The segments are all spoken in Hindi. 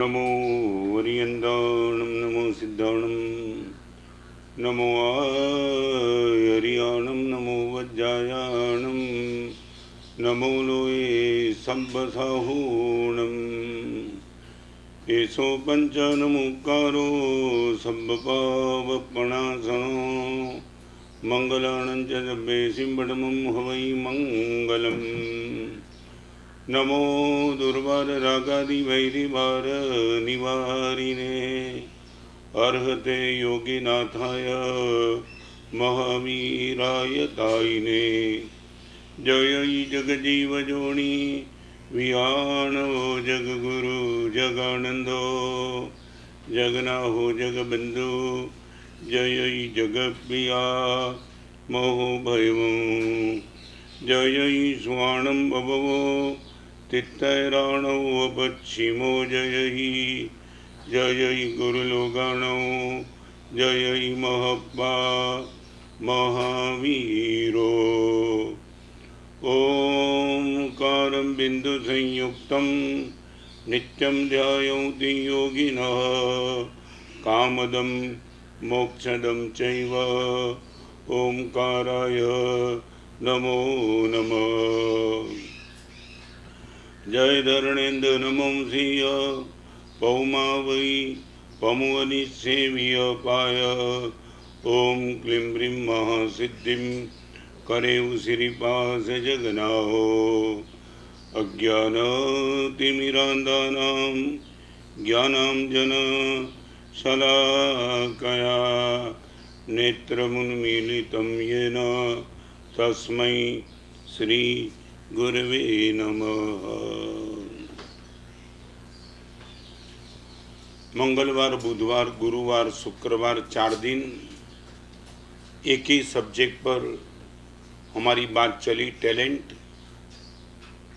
नमो वरियन्दाणं नमो सिद्धाणं नमो आर्याणं नमो वज्रायाणं नमो लोये सब्बसाहूणम् एषो पञ्चनमुकारो सब्बपावपणासनो मङ्गलानं च जपे सिंहडमं हवै मङ्गलम् नमो दुर्वाररागादिवैरिवार निवारिणे अर्हते योगिनाथाय महावीराय तायिने जय जगजीवजोनि विहाणो जगगुरु जगानंदो जगनाहो जगबंधु जय जगप्रिया मोहो भयमो जय स्वाणं भवो तित्तैराणौ अपच्छिमो जय गुरुलोगाणौ जय महब्बा महावीरो ओंकारं बिन्दुसंयुक्तं नित्यं ध्यायन्ति योगिनः कामदं मोक्षदं चैव ओंकाराय नमो नमः। जय धरणेन्द्र नमोंसिय पौमा वै पमुवनिसेव्य पाय ओम क्लीं ब्रीं महासिद्धिं करेव श्रीपास जगनाहो अज्ञानतिमिरान्धानां ज्ञानाञ्जन शलाकया नेत्रमुन्मीलितं येन तस्मै श्री गुरवे नमः। मंगलवार, बुधवार, गुरुवार, शुक्रवार 4 दिन एक ही सब्जेक्ट पर हमारी बात चली, टैलेंट।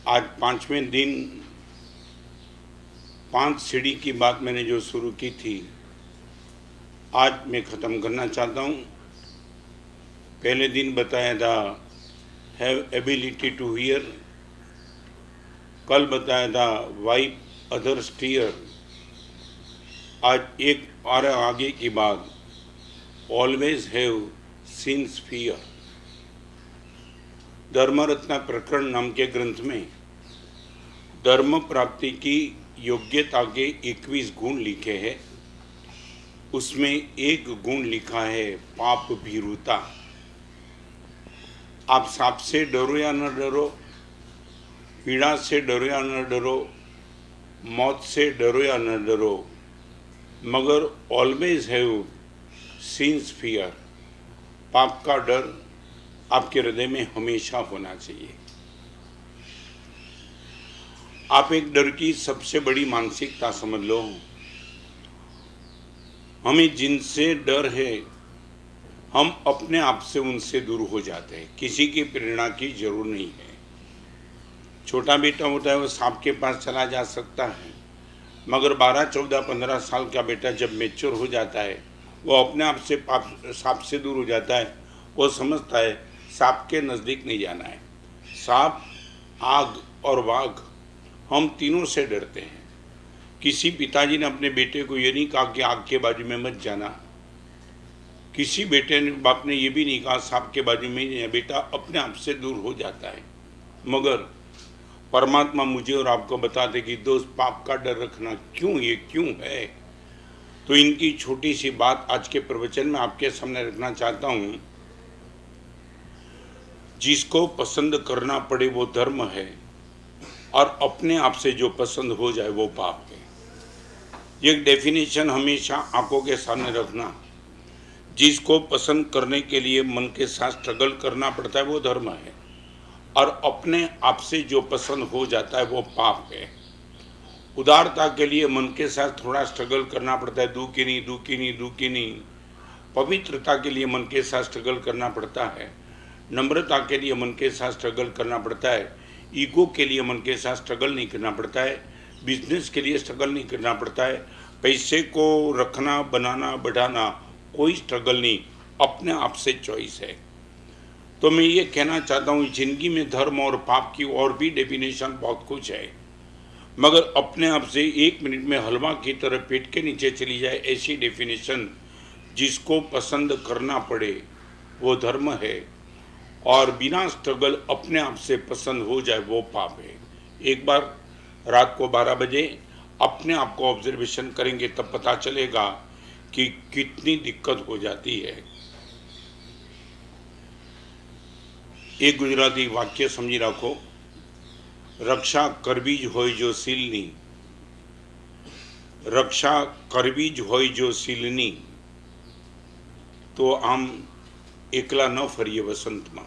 आज 5वें दिन 5 सीढ़ी की बात मैंने जो शुरू की थी आज मैं ख़त्म करना चाहता हूँ। पहले दिन बताया था हैव एबिलिटी टू हियर, कल बताया था वाइप अदर्स टीयर। आज एक और आगे की बात always have sins fear. Dharmaratna प्रकरण नाम के ग्रंथ में धर्म प्राप्ति की योग्यता के 21 गुण लिखे हैं। उसमें एक गुण लिखा है पाप भीरुता। आप सांप से डरो या न डरो, पीड़ा से डरो या न डरो, मौत से डरो या न डरो, मगर ऑलवेज हैव सिंस फियर, पाप का डर आपके हृदय में हमेशा होना चाहिए। आप एक डर की सबसे बड़ी मानसिकता समझ लो। हमें जिनसे डर है हम अपने आप से उनसे दूर हो जाते हैं, किसी की प्रेरणा की जरूर नहीं है। छोटा बेटा होता है वो सांप के पास चला जा सकता है, मगर 12, 14, 15 साल का बेटा जब मैच्योर हो जाता है वो अपने आप से सांप से दूर हो जाता है। वो समझता है सांप के नज़दीक नहीं जाना है। सांप, आग और वाघ, हम तीनों से डरते हैं। किसी पिताजी ने अपने बेटे को ये नहीं कहा कि आग के बाजू में मत जाना, किसी बेटे ने बाप ने ये भी नहीं कहा सांप के बाजू में ही, बेटा अपने आप से दूर हो जाता है। मगर परमात्मा मुझे और आपको बताते कि दोस्त पाप का डर रखना क्यों, ये क्यों है। तो इनकी छोटी सी बात आज के प्रवचन में आपके सामने रखना चाहता हूँ। जिसको पसंद करना पड़े वो धर्म है, और अपने आप से जो पसंद हो जाए वो पाप है। ये डेफिनेशन हमेशा आंखों के सामने रखना। जिसको पसंद करने के लिए मन के साथ स्ट्रगल करना पड़ता है वो धर्म है, और अपने आप से जो पसंद हो जाता है वो पाप है। उदारता के लिए मन के साथ थोड़ा स्ट्रगल करना पड़ता है, दुखी नहीं। पवित्रता के लिए मन के साथ स्ट्रगल करना पड़ता है। नम्रता के लिए मन के साथ स्ट्रगल करना पड़ता है। ईगो के लिए मन के साथ स्ट्रगल नहीं करना पड़ता है। बिजनेस के लिए स्ट्रगल नहीं करना पड़ता है। पैसे को रखना, बनाना, बढ़ाना कोई स्ट्रगल नहीं, अपने आप से चॉइस है। तो मैं ये कहना चाहता हूँ, जिंदगी में धर्म और पाप की और भी डेफिनेशन बहुत कुछ है, मगर अपने आप से 1 मिनट में हलवा की तरह पेट के नीचे चली जाए, ऐसी डेफिनेशन जिसको पसंद करना पड़े वो धर्म है, और बिना स्ट्रगल अपने आप से पसंद हो जाए वो पाप है। एक बार रात को 12 बजे अपने आप को ऑब्जर्वेशन करेंगे तब पता चलेगा कि कितनी दिक्कत हो जाती है। एक गुजराती वाक्य समझी रखो, रक्षा करवी ज होय जो सीलनी, रक्षा करवी ज होय जो सीलनी, तो आम एकला न फरीए वसंत में।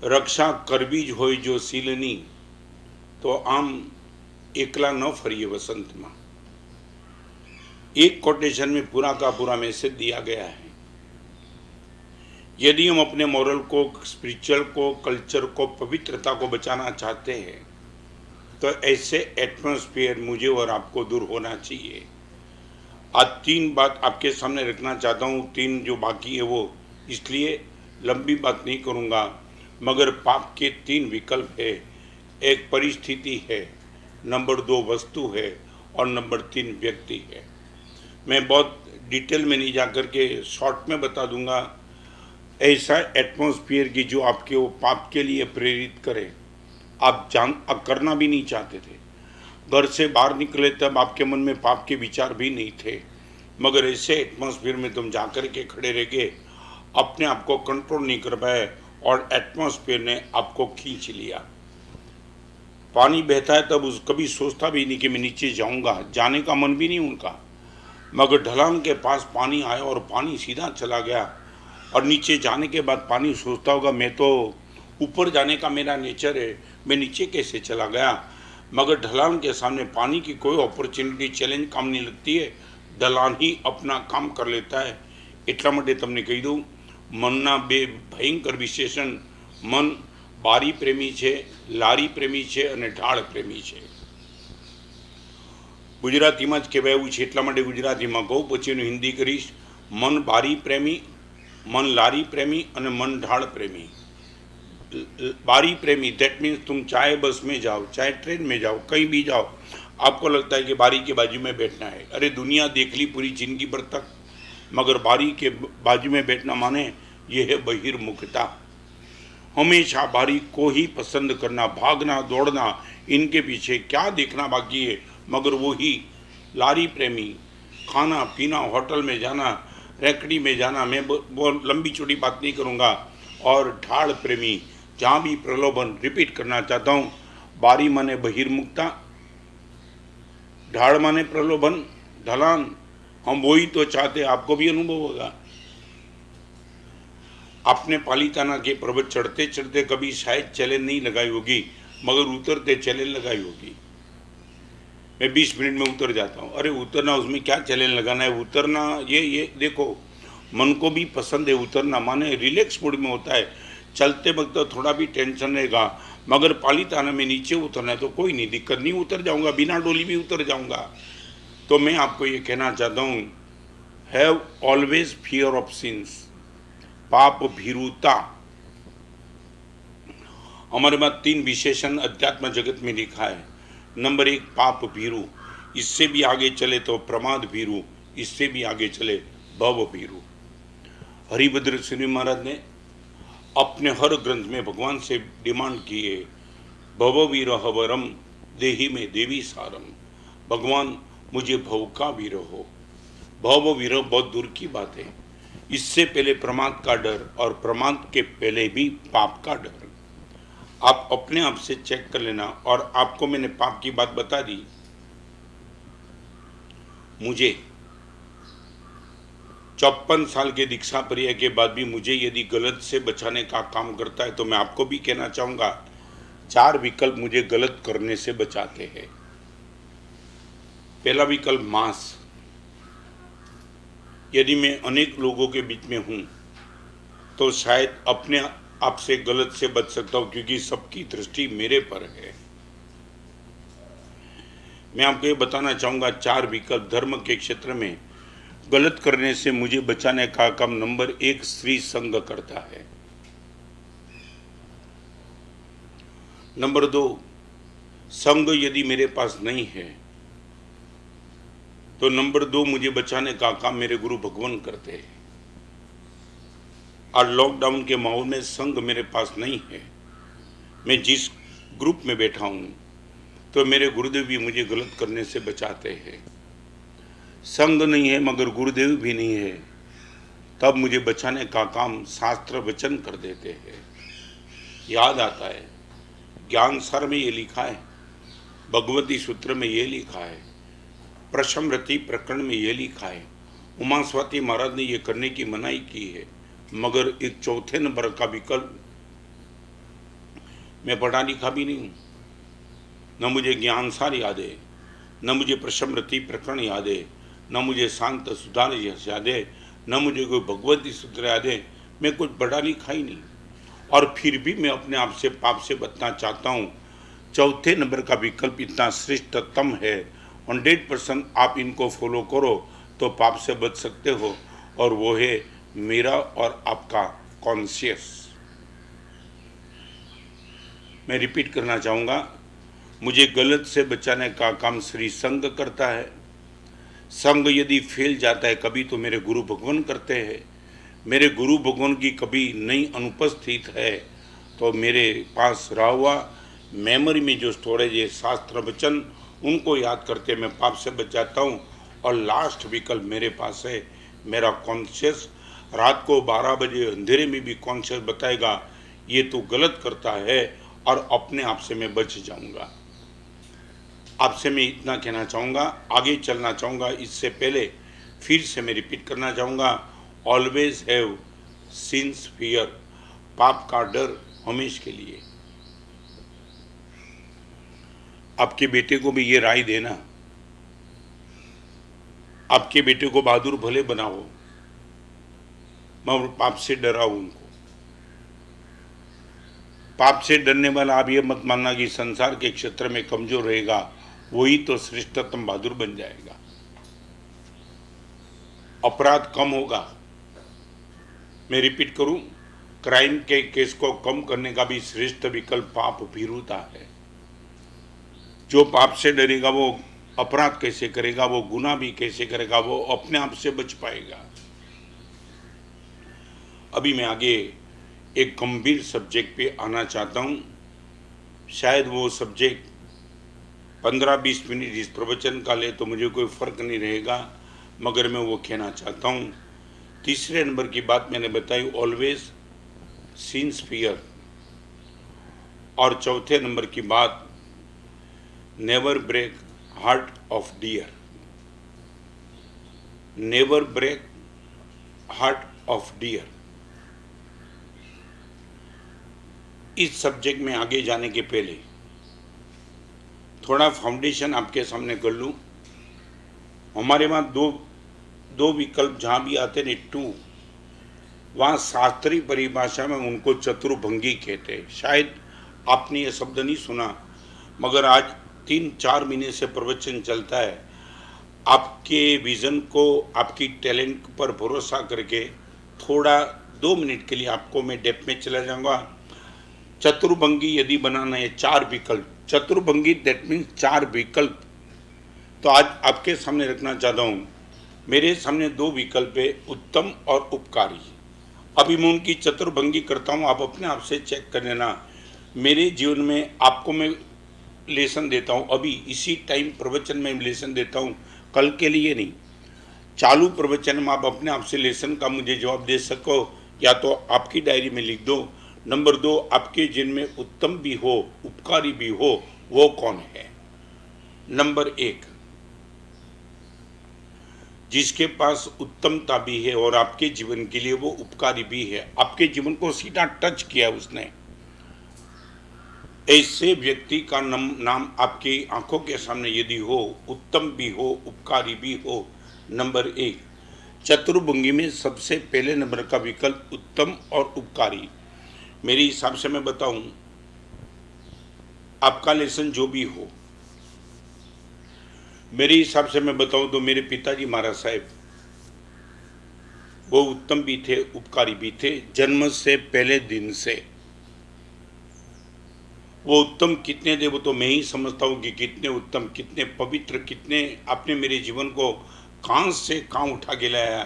रक्षा करवी ज होय जो सीलनी, तो आम एकला न फरीए वसंत में। एक कोटेशन में पूरा का पूरा मैसेज दिया गया है। यदि हम अपने मॉरल को, स्पिरिचुअल को, कल्चर को, पवित्रता को बचाना चाहते हैं तो ऐसे एटमॉस्फेयर मुझे और आपको दूर होना चाहिए। आज 3 बात आपके सामने रखना चाहता हूँ, 3 जो बाकी है वो, इसलिए लंबी बात नहीं करूँगा, मगर पाप के 3 विकल्प है। एक परिस्थिति है, नंबर 2 वस्तु है, और नंबर 3 व्यक्ति है। मैं बहुत डिटेल में नहीं जाकर के शॉर्ट में बता दूंगा। ऐसा एटमॉस्फेयर की जो आपके वो पाप के लिए प्रेरित करे, आप करना भी नहीं चाहते थे। घर से बाहर निकले तब आपके मन में पाप के विचार भी नहीं थे, मगर ऐसे एटमॉस्फेयर में तुम जाकर के खड़े रह गए, अपने आप को कंट्रोल नहीं कर पाए और एटमॉस्फेयर ने आपको खींच लिया। पानी बहता है तब कभी सोचता भी नहीं कि मैं नीचे जाऊंगा, जाने का मन भी नहीं उनका, मगर ढलान के पास पानी आया और पानी सीधा चला गया, और नीचे जाने के बाद पानी सोचता होगा मैं तो ऊपर जाने का मेरा नेचर है, मैं नीचे कैसे चला गया। मगर ढलान के सामने पानी की कोई अपॉर्चुनिटी, चैलेंज काम नहीं लगती है, ढलान ही अपना काम कर लेता है। એટલા માટે તમને કહી દઉં, મનના 2 ભયંકર વિશેષણ, મન બારી પ્રેમી છે, લારી પ્રેમી છે અને ઢાળ પ્રેમી છે। ગુજરાતીમાં જ કહેવાયું છે એટલા માટે ગુજરાતીમાં કહું, પછી એનું હિન્દી કરીશ। મન બારી પ્રેમી, मन लारी प्रेमी और मन ढाल प्रेमी। बारी प्रेमी दैट मीन्स तुम चाहे बस में जाओ, चाहे ट्रेन में जाओ, कहीं भी जाओ, आपको लगता है कि बारी के बाजू में बैठना है। अरे दुनिया देख ली पूरी जिंदगी भर तक, मगर बारी के बाजू में बैठना माने ये है बहिर्मुखता। हमेशा बारी को ही पसंद करना, भागना दौड़ना, इनके पीछे क्या देखना बाकी है। मगर वो ही लारी प्रेमी, खाना पीना, होटल में जाना, रैकड़ी में जाना, मैं बहुत लंबी चौड़ी बात नहीं करूँगा। और ढाल प्रेमी, जहाँ भी प्रलोभन, रिपीट करना चाहता हूँ, बारी माने बहिर्मुखता, ढाल माने प्रलोभन, ढलान। हम वही तो चाहते, आपको भी अनुभव होगा। आपने पालिताना के पर्वत चढ़ते चढ़ते कभी शायद चैलेंज नहीं लगाई होगी, मगर उतरते चैलेंज लगाई होगी। मैं 20 मिनट में उतर जाता हूँ। अरे उतरना, उसमें क्या चैलेंज लगाना है। उतरना ये देखो, मन को भी पसंद है उतरना, माने रिलैक्स मूड में होता है। चलते वक्त तो थोड़ा भी टेंशन रहेगा, मगर पालिताना में नीचे उतरना है तो कोई नहीं दिक्कत, नहीं उतर जाऊँगा, बिना डोली भी उतर जाऊँगा। तो मैं आपको ये कहना चाहता हूँ, have always fear of since, पाप भीरुता। हमारे पास 3 विशेषण अध्यात्म जगत में लिखा है। नंबर 1 पाप भीरु, इससे भी आगे चले तो प्रमाद भीरु, इससे भी आगे चले भव भीरु। हरिभद्र श्री महाराज ने अपने हर ग्रंथ में भगवान से डिमांड की है, भव वीर हवरम देही में देवी सारम। भगवान मुझे भव का वीर हो। भव वीर बहुत दूर की बात है, इससे पहले प्रमाद का डर, और प्रमाद के पहले भी पाप का डर। आप अपने आप से चेक कर लेना। और आपको मैंने पाप की बात बता दी। मुझे 54 साल के दीक्षा प्रिय के बाद भी मुझे यदि गलत से बचाने का काम करता है तो मैं आपको भी कहना चाहूँगा, 4 विकल्प मुझे गलत करने से बचाते हैं। पहला विकल्प मांस। यदि मैं अनेक लोगों के बीच में हूँ तो शायद अपने आपसे गलत से बच सकता हूँ, क्योंकि सबकी दृष्टि मेरे पर है। मैं आपको ये बताना चाहूँगा, 4 विकल्प धर्म के क्षेत्र में गलत करने से मुझे बचाने का काम नंबर 1 स्त्री संग करता है। नंबर 2 संग यदि मेरे पास नहीं है तो नंबर 2 मुझे बचाने का काम मेरे गुरु भगवान करते हैं। और लॉकडाउन के माहौल में संग मेरे पास नहीं है, मैं जिस ग्रुप में बैठा हूँ तो मेरे गुरुदेव भी मुझे गलत करने से बचाते हैं। संग नहीं है मगर गुरुदेव भी नहीं है, तब मुझे बचाने का काम शास्त्र वचन कर देते हैं। याद आता है, ज्ञान सार में ये लिखा है, भगवती सूत्र में ये लिखा है, प्रशमृति प्रकरण में ये लिखा है, उमा स्वाति महाराज ने ये करने की मनाही की है, मगर एक चौथे नंबर का विकल्प, मैं पढ़ा लिखा भी नहीं हूँ, न मुझे ज्ञान सार याद है, न मुझे प्रशमृति प्रकरण याद है, न मुझे शांत सुधार याद है, न मुझे कोई भगवती सूत्र याद है, मैं कुछ पढ़ा लिखा ही नहीं, और फिर भी मैं अपने आप से पाप से बचना चाहता हूँ। चौथे नंबर का विकल्प इतना श्रेष्ठतम है, 100% आप इनको फॉलो करो तो पाप से बच सकते हो, और वो है मेरा और आपका कॉन्शियस। मैं रिपीट करना चाहूँगा, मुझे गलत से बचाने का काम श्री संग करता है। संग यदि फैल जाता है कभी तो मेरे गुरु भगवान करते हैं। मेरे गुरु भगवान की कभी नहीं अनुपस्थित है तो मेरे पास रहा हुआ मेमोरी में जो स्टोरेज है शास्त्र वचन, उनको याद करते मैं पाप से बच जाता हूँ। और लास्ट विकल्प मेरे पास है मेरा कॉन्शियस। रात को 12 बजे अंधेरे में भी कॉन्शियस बताएगा ये तो गलत करता है, और अपने आप से मैं बच जाऊँगा। आपसे मैं इतना कहना चाहूँगा, आगे चलना चाहूँगा। इससे पहले फिर से मैं रिपीट करना चाहूँगा, ऑलवेज हैव सिंस फियर, पाप का डर हमेशा के लिए। आपके बेटे को भी ये राय देना, आपके बेटे को बहादुर भले बनाओ, मैं पाप से डराऊं उनको। पाप से डरने वाला आप ये मत मानना कि संसार के क्षेत्र में कमजोर रहेगा, वही तो श्रेष्ठतम बहादुर बन जाएगा। अपराध कम होगा। मैं रिपीट करूं, क्राइम के केस को कम करने का भी श्रेष्ठ विकल्प पाप भीरुता है। जो पाप से डरेगा वो अपराध कैसे करेगा, वो गुनाह भी कैसे करेगा, वो अपने आप से बच पाएगा। अभी मैं आगे एक गंभीर सब्जेक्ट पे आना चाहता हूँ। शायद वो सब्जेक्ट 15-20 मिनट इस प्रवचन का ले तो मुझे कोई फर्क नहीं रहेगा, मगर मैं वो कहना चाहता हूँ। तीसरे नंबर की बात मैंने बताई, ऑलवेज सिंस फियर, और चौथे नंबर की बात, never break heart of dear. Never break heart of dear. इस सब्जेक्ट में आगे जाने के पहले थोड़ा फाउंडेशन आपके सामने कर लूँ। हमारे वहाँ दो विकल्प जहाँ भी आते हैं, 2, वहाँ शास्त्रीय परिभाषा में उनको चतुर्भंगी कहते हैं। शायद आपने ये शब्द नहीं सुना, मगर आज 3-4 महीने से प्रवचन चलता है। आपके विजन को, आपकी टैलेंट पर भरोसा करके थोड़ा 2 मिनट के लिए आपको मैं डेप्थ में चला जाऊँगा। चतुर्भंगी यदि बनाना है, 4 विकल्प, चतुर्भंगी दैट मीन्स 4 विकल्प, तो आज आपके सामने रखना चाहता हूँ। मेरे सामने 2 विकल्प है, उत्तम और उपकारी। अभी मैं उनकी चतुर्भंगी करता हूँ, आप अपने आप से चेक कर लेना। मेरे जीवन में आपको मैं लेसन देता हूँ, अभी इसी टाइम प्रवचन में लेसन देता हूँ, कल के लिए नहीं। चालू प्रवचन में आप अपने आप से लेसन का मुझे जवाब दे सको, या तो आपकी डायरी में लिख दो। नंबर 2, आपके जिनमें उत्तम भी हो उपकारी भी हो वो कौन है। नंबर 1, जिसके पास उत्तमता भी है और आपके जीवन के लिए वो उपकारी भी है, आपके जीवन को सीधा टच किया उसने, ऐसे व्यक्ति का नाम आपकी आंखों के सामने यदि हो, उत्तम भी हो उपकारी भी हो। नंबर 1, चतुर्भुंगी में सबसे पहले नंबर का विकल्प उत्तम और उपकारी। मेरे हिसाब से मैं बताऊं, आपका लेसन जो भी हो, मेरे हिसाब से मैं बताऊं तो मेरे पिताजी महाराज साहब वो उत्तम भी थे उपकारी भी थे, जन्म से पहले दिन से। वो उत्तम कितने थे वो तो मैं ही समझता हूँ कि कितने उत्तम, कितने पवित्र, कितने आपने मेरे जीवन को कहाँ से कहाँ उठा के लाया।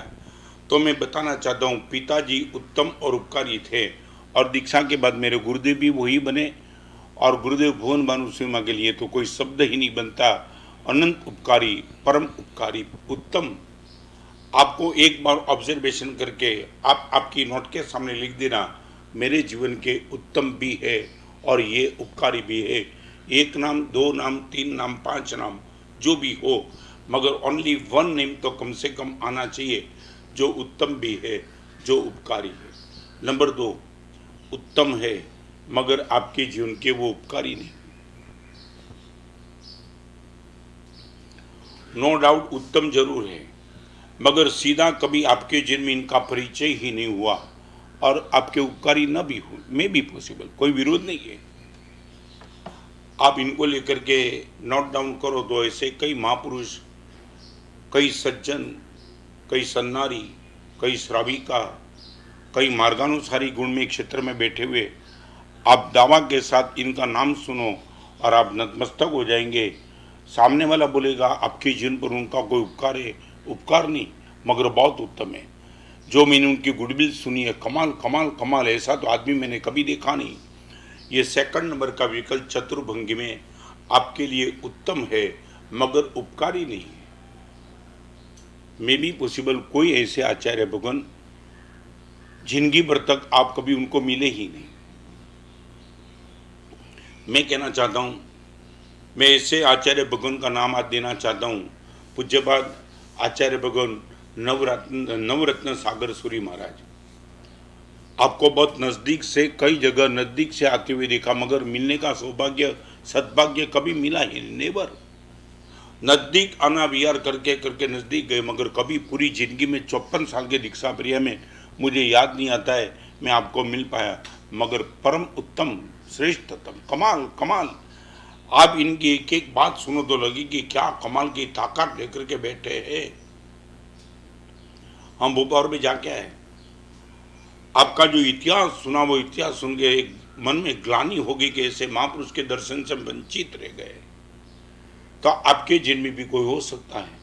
तो मैं बताना चाहता हूँ, पिताजी उत्तम और उपकारी थे, और दीक्षा के बाद मेरे गुरुदेव भी वही बने, और गुरुदेव भुवन भानु सिंह के लिए तो कोई शब्द ही नहीं बनता। अनंत उपकारी, परम उपकारी, उत्तम। आपको एक बार ऑब्जर्वेशन करके आप आपकी नोट के सामने लिख देना, मेरे जीवन के उत्तम भी है और ये उपकारी भी है। एक नाम, दो नाम, तीन नाम, पांच नाम, जो भी हो, मगर ओनली वन नेम तो कम से कम आना चाहिए, जो उत्तम भी है, जो उपकारी है। नंबर दो, उत्तम है मगर आपके जीवन के वो उपकारी नहीं। नो डाउट उत्तम जरूर है, मगर सीधा कभी आपके जीवन में इनका परिचय ही नहीं हुआ, और आपके उपकारी न भी हो, मे भी पॉसिबल, कोई विरोध नहीं है। आप इनको लेकर के नोट डाउन करो तो ऐसे कई महापुरुष, कई सज्जन, कई सन्नारी, कई श्राविका, कई मार्गानुसारी गुण में क्षेत्र में बैठे हुए, आप दावा के साथ इनका नाम सुनो और आप नतमस्तक हो जाएंगे। सामने वाला बोलेगा आपके जीवन पर उनका कोई उपकार है, उपकार नहीं मगर बहुत उत्तम है। जो मैंने उनकी गुडविल सुनी है, कमाल कमाल कमाल, ऐसा तो आदमी मैंने कभी देखा नहीं। ये सेकंड नंबर का विकल्प चतुर्भंगी में आपके लिए उत्तम है मगर उपकारी नहीं है। मे बी पॉसिबल कोई ऐसे आचार्य भगवान जिंदगी भर तक आप कभी उनको मिले ही नहीं। मैं कहना चाहता हूँ, मैं ऐसे आचार्य भगवान का नाम आज देना चाहता हूँ, पूज्यपाद आचार्य भगवान नवरत्न सागर सूरी महाराज। आपको बहुत नज़दीक से, कई जगह नज़दीक से आते हुए देखा, मगर मिलने का सौभाग्य, सद्भाग्य कभी मिला ही नेवर। नज़दीक आना विहार करके करके नज़दीक गए, मगर कभी पूरी जिंदगी में 54 साल के दीक्षा प्रिया में मुझे याद नहीं आता है मैं आपको मिल पाया। मगर परम उत्तम, श्रेष्ठतम, कमाल कमाल। आप इनकी एक एक बात सुनो तो लगी कि क्या कमाल की ताकत लेकर के बैठे हैं। हम भोपाल में जाके आए, आपका जो इतिहास सुना वो इतिहास सुन के एक मन में ग्लानि होगी कि ऐसे महापुरुष के दर्शन से वंचित रह गए। तो आपके जीवन में भी कोई हो सकता है,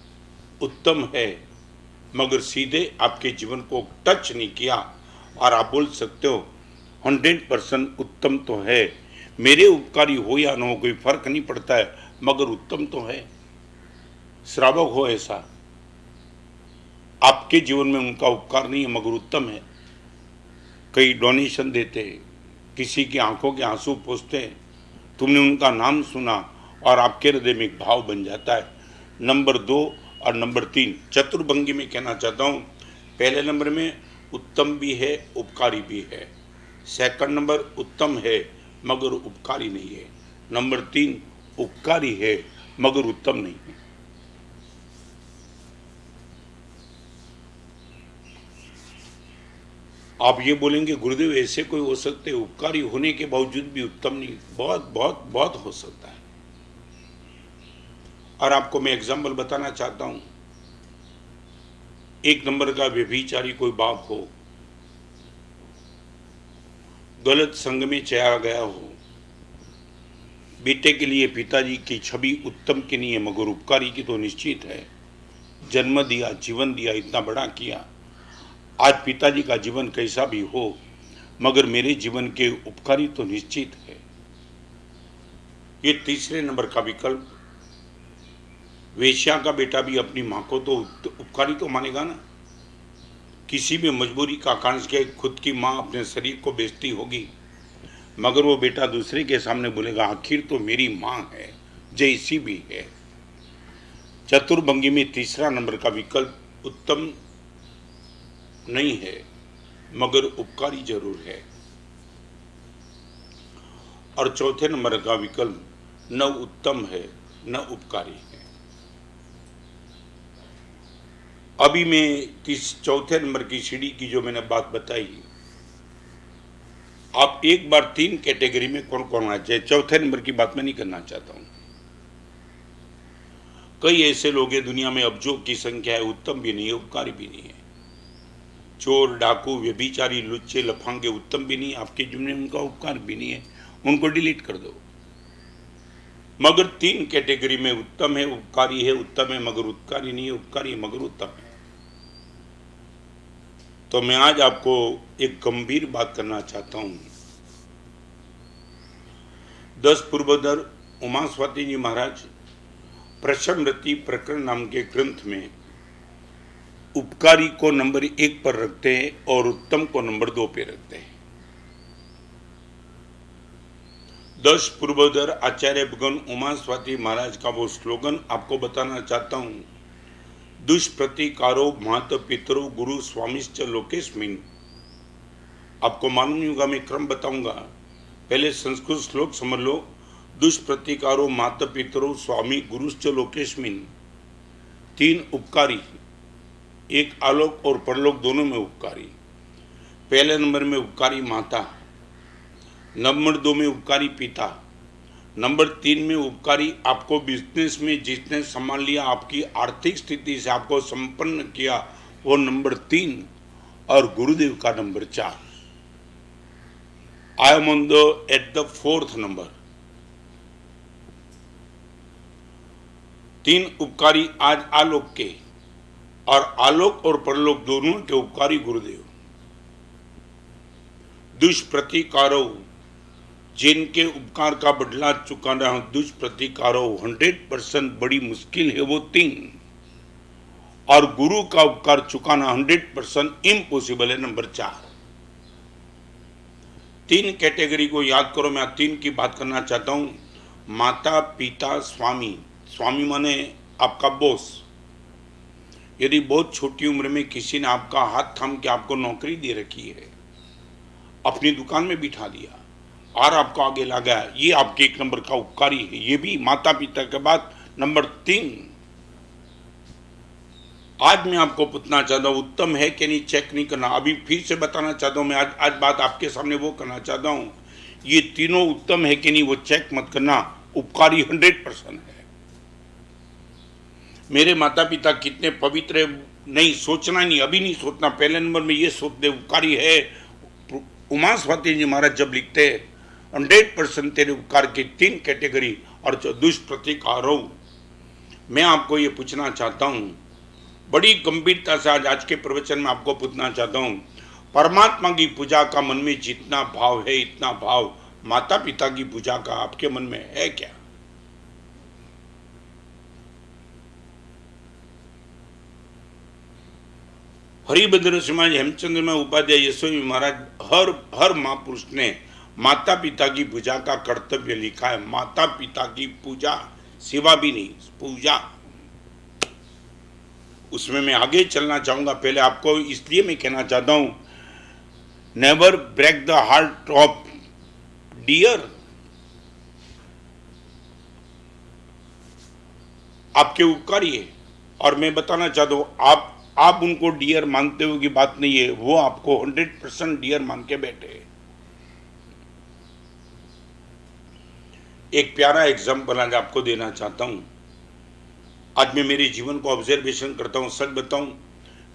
उत्तम है मगर सीधे आपके जीवन को टच नहीं किया, और आप बोल सकते हो 100% उत्तम तो है, मेरे उपकारी हो या न हो कोई फर्क नहीं पड़ता है, मगर उत्तम तो है। श्रावक हो ऐसा, आपके जीवन में उनका उपकार नहीं है मगर उत्तम है। कई डोनेशन देते, किसी की आंखों के आंसू पोंछते, तुमने उनका नाम सुना और आपके हृदय में एक भाव बन जाता है। नंबर 2 और नंबर 3 चतुर्भंगी में कहना चाहता हूँ, पहले नंबर में उत्तम भी है, उपकारी भी है। सेकंड नंबर उत्तम है मगर उपकारी नहीं है। नंबर 3 उपकारी है मगर उत्तम नहीं है। आप ये बोलेंगे गुरुदेव ऐसे कोई हो सकते, उपकारी होने के बावजूद भी उत्तम नहीं? बहुत बहुत बहुत हो सकता है। और आपको मैं एग्जाम्पल बताना चाहता हूं, एक नंबर का व्यभिचारी कोई बाप हो, गलत संग में चला गया हो, बेटे के लिए पिताजी की छवि उत्तम की नहीं है मगर उपकारी की तो निश्चित है। जन्म दिया, जीवन दिया, इतना बड़ा किया, आज पिताजी का जीवन कैसा भी हो मगर मेरे जीवन के उपकारी तो निश्चित है। ये तीसरे नंबर का विकल्प, वेश्या का बेटा भी अपनी माँ को तो उपकारी तो मानेगा ना। किसी भी मजबूरी का कारण के खुद की माँ अपने शरीर को बेचती होगी, मगर वो बेटा दूसरे के सामने बोलेगा आखिर तो मेरी माँ है, जैसी भी है। चतुर्भंगी में तीसरा नंबर का विकल्प उत्तम नहीं है मगर उपकारी जरूर है। और चौथे नंबर का विकल्प न उत्तम है न उपकारी है। अभी मैं चौथे नंबर की सीढ़ी की जो मैंने बात बताई, आप एक बार 3 कैटेगरी में कौन कौन आ जाए, चौथे नंबर की बात मैं नहीं करना चाहता हूं। कई ऐसे लोग हैं दुनिया में, अब्जों की संख्या है, उत्तम भी नहीं है उपकारी भी नहीं है। चोर, डाकू, व्यभिचारी, लुच्चे, लफांगे उत्तम भी नहीं, आपके जीवन में उनका उपकार भी नहीं है। उनको डिलीट कर दो। मगर 3 कैटेगरी में उत्तम है, उपकारी है, उत्तम है मगर उपकारी नहीं है, उपकारी है मगर उत्तम है। तो मैं आज आपको एक गंभीर बात करना चाहता हूं। 10 पूर्वोत्तर उमा स्वाति जी महाराज प्रशमृति प्रकरण नाम के ग्रंथ में उपकारी को नंबर 1 पर रखते हैं और उत्तम को नंबर 2 पे रखते हैं। 10 पूर्वोत्तर आचार्य भगवान उमा स्वाति महाराज का वो स्लोगन आपको बताना चाहता हूं। दुष्प्रतिकारो मात पितरो गुरु स्वामिश्च लोकेस्मिन। आपको मालूम नहीं होगा, मैं क्रम बताऊंगा। पहले संस्कृत श्लोक समझ लो। दुष्प्रतिकारो मात पितरो स्वामी गुरुश्च लोकेस्मिन। 3 उपकारी, एक आलोक और परलोक दोनों में उपकारी। पहले नंबर में उपकारी माता, नंबर 2 में उपकारी पिता, नंबर 3 में उपकारी आपको बिजनेस में जिसने संभाल लिया, आपकी आर्थिक स्थिति से आपको संपन्न किया, वो नंबर 3, और गुरुदेव का number 4। I am on the at the 4th number. 3 उपकारी आज आलोक के, और आलोक और परलोक दोनों के उपकारी गुरुदेव। दुष्प्रतिकारो, जिनके उपकार का बदला चुकाना दुष्प्रतिकारो 100% बड़ी मुश्किल है, वो 3, और गुरु का उपकार चुकाना 100% इम्पॉसिबल है, नंबर 4। 3 कैटेगरी को याद करो। मैं 3 की बात करना चाहता हूं। माता पिता स्वामी। स्वामी माने आपका बॉस। यदि बहुत छोटी उम्र में किसी ने आपका हाथ थाम के आपको नौकरी दे रखी है, अपनी दुकान में बिठा दिया और आपको आगे लगा, ये आपके 1 नंबर का उपकारी है। ये भी माता पिता के बाद नंबर 3। आज मैं आपको पूछना चाहता हूं, उत्तम है कि नहीं, चेक नहीं करना। अभी फिर से बताना चाहता हूं, मैं आज बात आपके सामने वो करना चाहता हूं। ये तीनों उत्तम है कि नहीं वो चेक मत करना, उपकारी 100% है। मेरे माता पिता कितने पवित्र है, नहीं सोचना, नहीं अभी नहीं सोचना। पहले नंबर में ये सोच दे उपकारी है। उमा स्वाति जी महाराज जब लिखते हैं 100% तेरे उपकार की 3 कैटेगरी और जो दुष्प्रतिकारो। मैं आपको ये पूछना चाहता हूं, बड़ी गंभीरता से आज के प्रवचन में आपको पूछना चाहता हूं, परमात्मा की पूजा का मन में जितना भाव है, इतना भाव माता पिता की पूजा का आपके मन में है क्या? हरिभद्र समाज हेमचंद्र में उपाध्याय यशोवी महाराज, हर महापुरुष ने माता पिता की पूजा का कर्तव्य लिखा है। माता पिता की पूजा, सेवा भी नहीं, पूजा। उसमें मैं आगे चलना चाहूंगा। पहले आपको इसलिए मैं कहना चाहता हूं, never break the heart of dear. आपके उपकारी है, और मैं बताना चाहता हूं, आप उनको डियर मानते हो की बात नहीं है, वो आपको 100% डियर मान के बैठे। एक प्यारा एग्जाम्पल आज आपको देना चाहता हूं। आज मैं मेरे जीवन को ऑब्जर्वेशन करता हूं, सच बताऊं,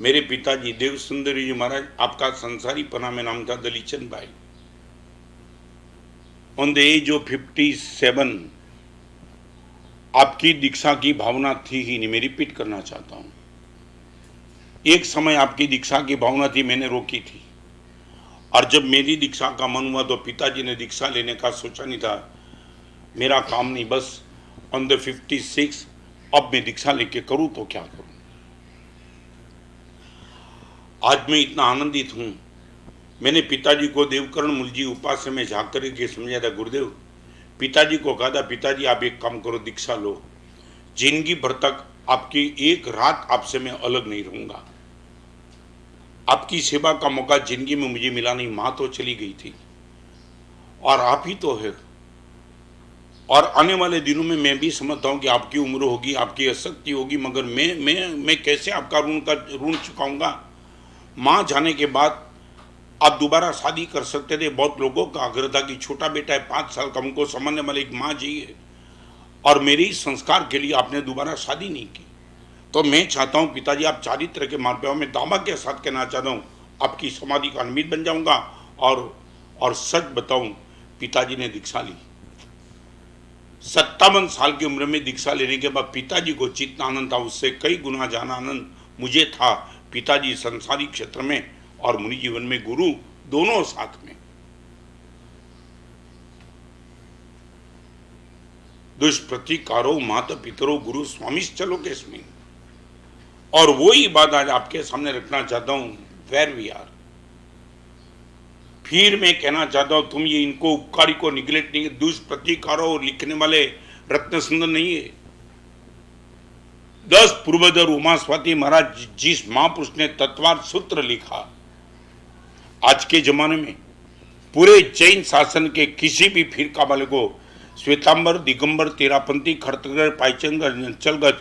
मेरे पिताजी देव सुंदरी जी महाराज, आपका संसारी पना में नाम था दलीचंद भाई। ऑन द एज ऑफ 57 आपकी दीक्षा की भावना थी ही नहीं। मैं रिपीट करना चाहता हूं, एक समय आपकी दीक्षा की भावना थी, मैंने रोकी थी। और जब मेरी दीक्षा का मन हुआ तो पिताजी ने दीक्षा लेने का सोचा नहीं था। मेरा काम नहीं, बस ऑन द 56 अब मैं दीक्षा लेके करूं तो क्या करूं। आज मैं इतना आनंदित हूं। मैंने पिताजी को देवकर्ण मुलजी उपास्य में जाकर के समझाया था, गुरुदेव, पिताजी को कहा था, पिताजी आप एक काम करो, दीक्षा लो, जिंदगी भर तक आपकी एक रात आपसे मैं अलग नहीं रहूंगा। आपकी सेवा का मौका जिंदगी में मुझे मिला नहीं, मां तो चली गई थी और आप ही तो है। और आने वाले दिनों में मैं भी समझता हूं कि आपकी उम्र होगी, आपकी आसक्ति होगी, मगर मैं कैसे आपका ऋण चुकाऊंगा। मां जाने के बाद आप दोबारा शादी कर सकते थे। बहुत लोगों का आग्रह था कि छोटा बेटा है 5 साल का, उनको समझने वाले एक माँ चाहिए, और मेरे संस्कार के लिए आपने दोबारा शादी नहीं की। तो मैं चाहता हूं पिताजी आप चारित्र के मार्ग पे आओ। मैं दावा के साथ कहना चाहता हूं, आपकी समाधि का निमित्त बन जाऊंगा। और सच बताऊं, पिताजी ने दीक्षा ली। 57 साल की उम्र में दीक्षा लेने के बाद पिताजी को जितना आनंद था उससे कई गुना ज्यादा आनंद मुझे था। पिताजी संसारिक क्षेत्र में और मुनि जीवन में गुरु दोनों साथ में। दुष्प्रतिकारो मात पितरो गुरु स्वामिश्चलो केस्मिन्। और वही बात आज आपके सामने रखना चाहता हूं, वेयर वी आर। फिर मैं कहना चाहता हूं, तुम ये इनको उपकारी को निगलेक्ट नहीं। दुष्प्रतिकारो लिखने वाले रत्न सुंदर नहीं है। 10 पूर्वधर उमा स्वाति महाराज जिस महापुरुष ने तत्वार्थ सूत्र लिखा, आज के जमाने में पूरे जैन शासन के किसी भी फिरका वाले को, श्वेतांबर, दिगंबर, तेरापंथी, खड़गड़, पाइचंगर, नचलगज,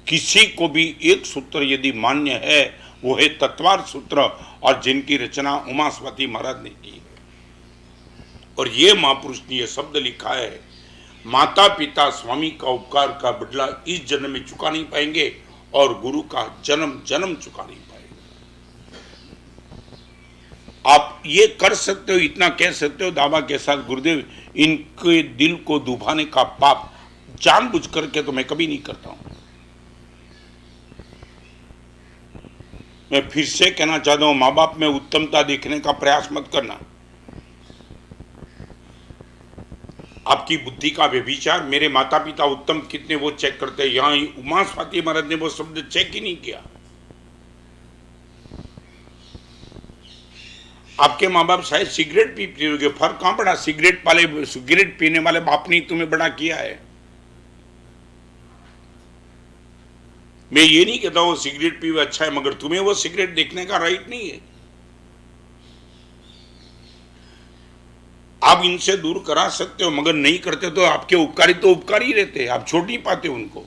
किसी को भी एक सूत्र यदि मान्य है वो है तत्वार्थ सूत्र, और जिनकी रचना उमा स्वाति महाराज ने की है। और ये महापुरुष ने यह शब्द लिखा है, माता पिता स्वामी का उपकार का बदला इस जन्म में चुका नहीं पाएंगे और गुरु का जन्म जन्म चुका नहीं पाएंगे। आप ये कर सकते हो, इतना कह सकते हो दावा के साथ, गुरुदेव इनके दिल को दुभाने का पाप जानबूझ करके तो मैं कभी नहीं करता हूं। मैं फिर से कहना चाहता हूं, माँ बाप में उत्तमता देखने का प्रयास मत करना। आपकी बुद्धि का व्यभिचार, मेरे माता पिता उत्तम कितने वो चेक करते हैं। यहां उमा स्वाति महाराज ने वो शब्द चेक ही नहीं किया। आपके माँ बाप शायद सिगरेट पीते होंगे, फर्क कहां पड़ा? सिगरेट पीने वाले बाप ने तुम्हें बड़ा किया है। मैं ये नहीं कहता वो सिगरेट पीवे अच्छा है, मगर तुम्हें वो सिगरेट देखने का राइट नहीं है। आप इनसे दूर करा सकते हो, मगर नहीं करते तो आपके उपकारी तो उपकारी रहते हैं, आप छोड़ नहीं पाते उनको।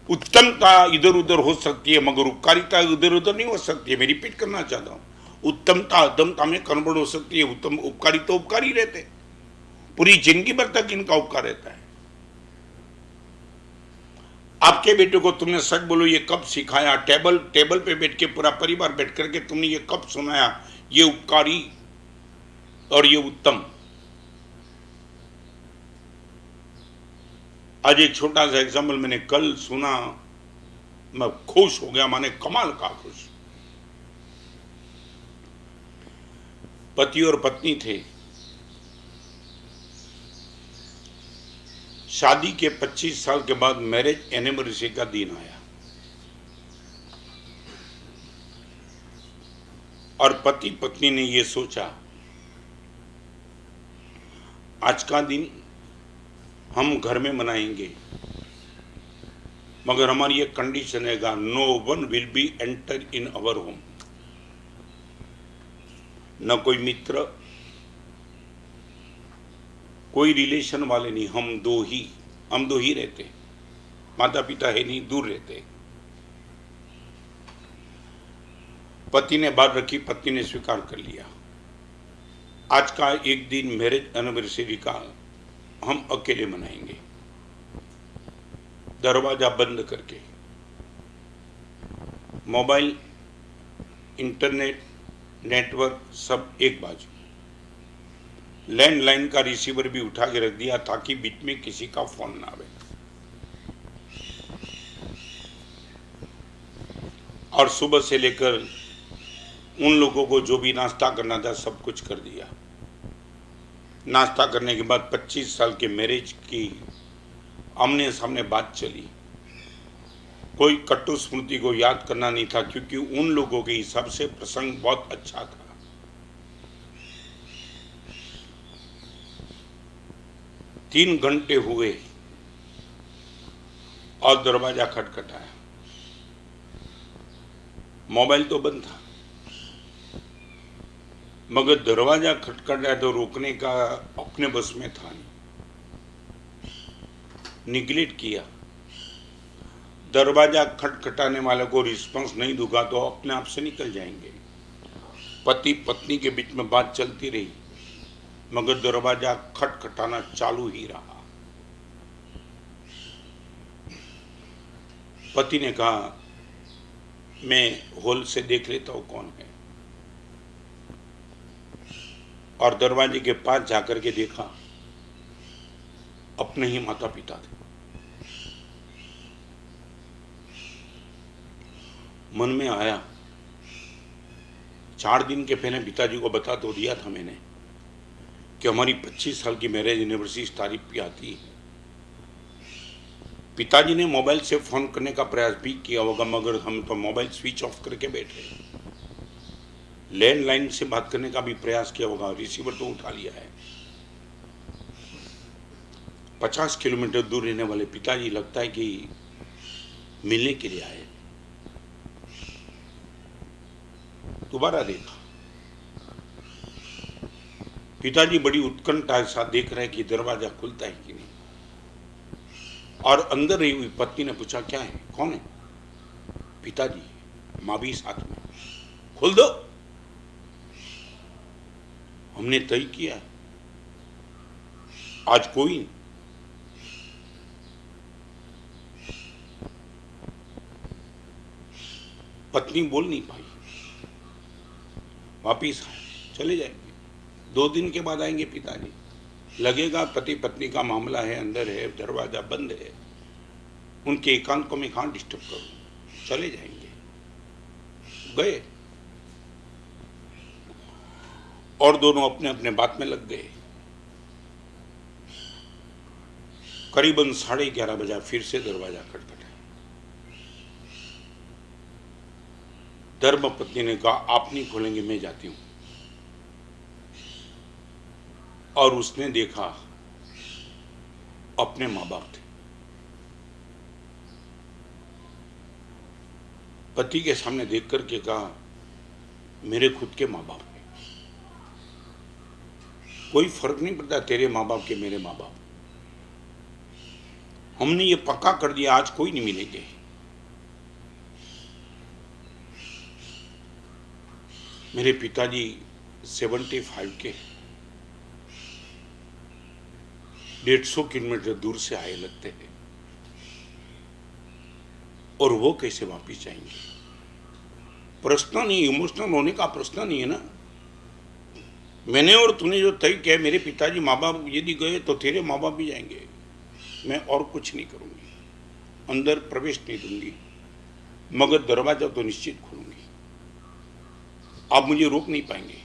उत्तमता इधर उधर हो सकती है मगर उपकारिता इधर उधर नहीं हो सकती है। मैं रिपीट करना चाहता हूं, उत्तमता अधमता में कन्वर्ट हो सकती है, उत्तम उपकारी तो उपकारी रहते, पूरी जिंदगी भर तक इनका उपकार रहता है। आपके बेटे को तुमने सच बोलो ये कब सिखाया? टेबल पे बैठ के पूरा परिवार बैठ करके तुमने ये कब सुनाया? ये उपकारी और ये उत्तम। आज एक छोटा सा एग्जाम्पल मैंने कल सुना, मैं खुश हो गया, माने कमाल का खुश। पति और पत्नी थे, शादी के 25 साल के बाद मैरिज एनिवर्सरी का दिन आया और पति पत्नी ने यह सोचा आज का दिन हम घर में मनाएंगे, मगर हमारी ये कंडीशन है, no one will be enter in our home. न कोई मित्र, कोई रिलेशन वाले नहीं, हम दो ही रहते। माता पिता है नहीं, दूर रहते। पति ने बात रखी, पत्नी ने स्वीकार कर लिया। आज का एक दिन मैरिज एनिवर्सरी का हम अकेले मनाएंगे, दरवाजा बंद करके। मोबाइल, इंटरनेट, नेटवर्क सब एक बाजू, लैंडलाइन का रिसीवर भी उठा के रख दिया ताकि बीच में किसी का फोन ना आवे। और सुबह से लेकर उन लोगों को जो भी नाश्ता करना था सब कुछ कर दिया। नाश्ता करने के बाद 25 साल के मैरिज की आमने सामने बात चली। कोई कटु स्मृति को याद करना नहीं था क्योंकि उन लोगों के हिसाब से प्रसंग बहुत अच्छा था। तीन घंटे हुए और दरवाजा खटखटाया। मोबाइल तो बंद था मगर दरवाजा खटखटाया तो रोकने का अपने बस में था नहीं, निगलेक्ट किया। दरवाजा खटखटाने वाले को रिस्पांस नहीं दूंगा तो अपने आप से निकल जाएंगे। पति पत्नी के बीच में बात चलती रही मगर दरवाजा खटखटाना चालू ही रहा। पति ने कहा मैं हॉल से देख लेता हूं कौन है, और दरवाजे के पास जाकर के देखा, अपने ही माता पिता थे। मन में आया, 4 दिन के पहले पिताजी को बता तो दिया था मैंने कि हमारी 25 साल की मैरिज एनिवर्सरी इस तारीख पे आती है। पिताजी ने मोबाइल से फोन करने का प्रयास भी किया होगा, मगर हम तो मोबाइल स्विच ऑफ करके बैठे। लैंडलाइन से बात करने का भी प्रयास किया होगा, रिसीवर तो उठा लिया है। 50 किलोमीटर दूर रहने वाले पिताजी लगता है कि मिलने के लिए आए। दोबारा देखा, पिताजी बड़ी उत्कंठा के साथ देख रहे हैं कि दरवाजा खुलता है कि नहीं। और अंदर रही हुई पत्नी ने पूछा, क्या है, कौन है? पिताजी, मां भी साथ में। खोल दो। हमने तय किया आज कोई नहीं। पत्नी बोल नहीं पाई, वापिस चले जाएंगे। 2 दिन के बाद आएंगे पिताजी। लगेगा पति पत्नी का मामला है, अंदर है, दरवाजा बंद है, उनके एकांत को मैं कहां डिस्टर्ब करूं, चले जाएंगे। गए और दोनों अपने अपने बात में लग गए। करीबन 11:30 बजा, फिर से दरवाजा खटखटाया। धर्म पत्नी ने कहा, आप नहीं खोलेंगे, मैं जाती हूं। और उसने देखा अपने मां बाप थे। पति के सामने देख करके कहा, मेरे खुद के मां बाप हैं, कोई फर्क नहीं पड़ता तेरे मां बाप के मेरे मां बाप। हमने ये पक्का कर दिया, आज कोई नहीं मिलेंगे। मेरे पिताजी 75 के 150 किलोमीटर दूर से आए लगते हैं, और वो कैसे वापिस जाएंगे? प्रश्न नहीं, इमोशनल होने का प्रश्न नहीं है ना। मैंने और तूने जो तय किया, मेरे पिताजी माँ बाप यदि गए तो तेरे माँ बाप भी जाएंगे। मैं और कुछ नहीं करूंगी, अंदर प्रवेश नहीं दूंगी, मगर दरवाजा तो निश्चित खोलूंगी। आप मुझे रोक नहीं पाएंगे।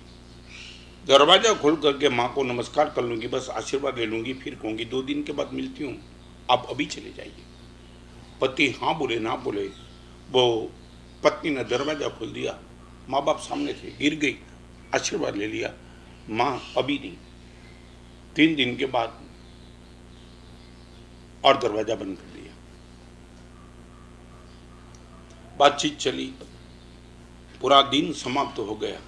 दरवाजा खोल करके माँ को नमस्कार कर लूंगी, बस आशीर्वाद ले लूंगी, फिर कहूंगी 2 दिन के बाद मिलती हूँ, आप अभी चले जाइए। पति हाँ बोले ना बोले, वो पत्नी ने दरवाजा खोल दिया। माँ बाप सामने थे, गिर गई, आशीर्वाद ले लिया। माँ अभी नहीं, 3 दिन के बाद, और दरवाजा बंद कर दिया। बातचीत चली, पूरा दिन समाप्त हो गया।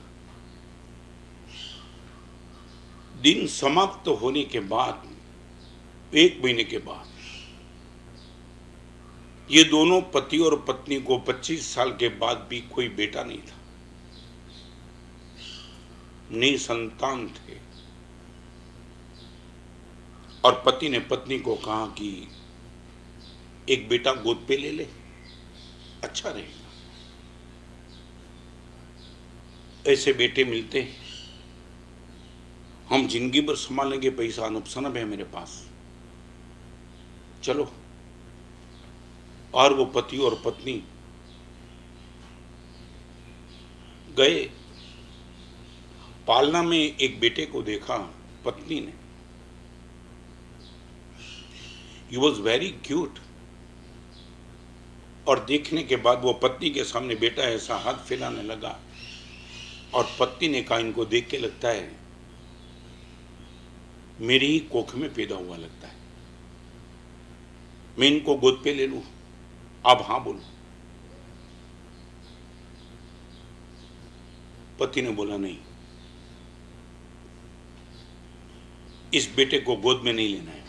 दिन समाप्त होने के बाद 1 महीने के बाद ये दोनों पति और पत्नी को 25 साल के बाद भी कोई बेटा नहीं था, निसंतान थे। और पति ने पत्नी को कहा कि एक बेटा गोद पे ले ले, अच्छा रहेगा। ऐसे बेटे मिलते हैं, हम जिंदगी भर संभालेंगे, पैसा अनपसनब है मेरे पास, चलो। और वो पति और पत्नी गए। पालना में एक बेटे को देखा पत्नी ने, ही वॉज वेरी क्यूट। और देखने के बाद वो पत्नी के सामने बेटा ऐसा हाथ फैलाने लगा, और पत्नी ने कहा, इनको देख के लगता है मेरी ही कोख में पैदा हुआ लगता है, मैं इनको गोद पे ले लूं, आप हाँ बोलो। पति ने बोला, नहीं, इस बेटे को गोद में नहीं लेना है।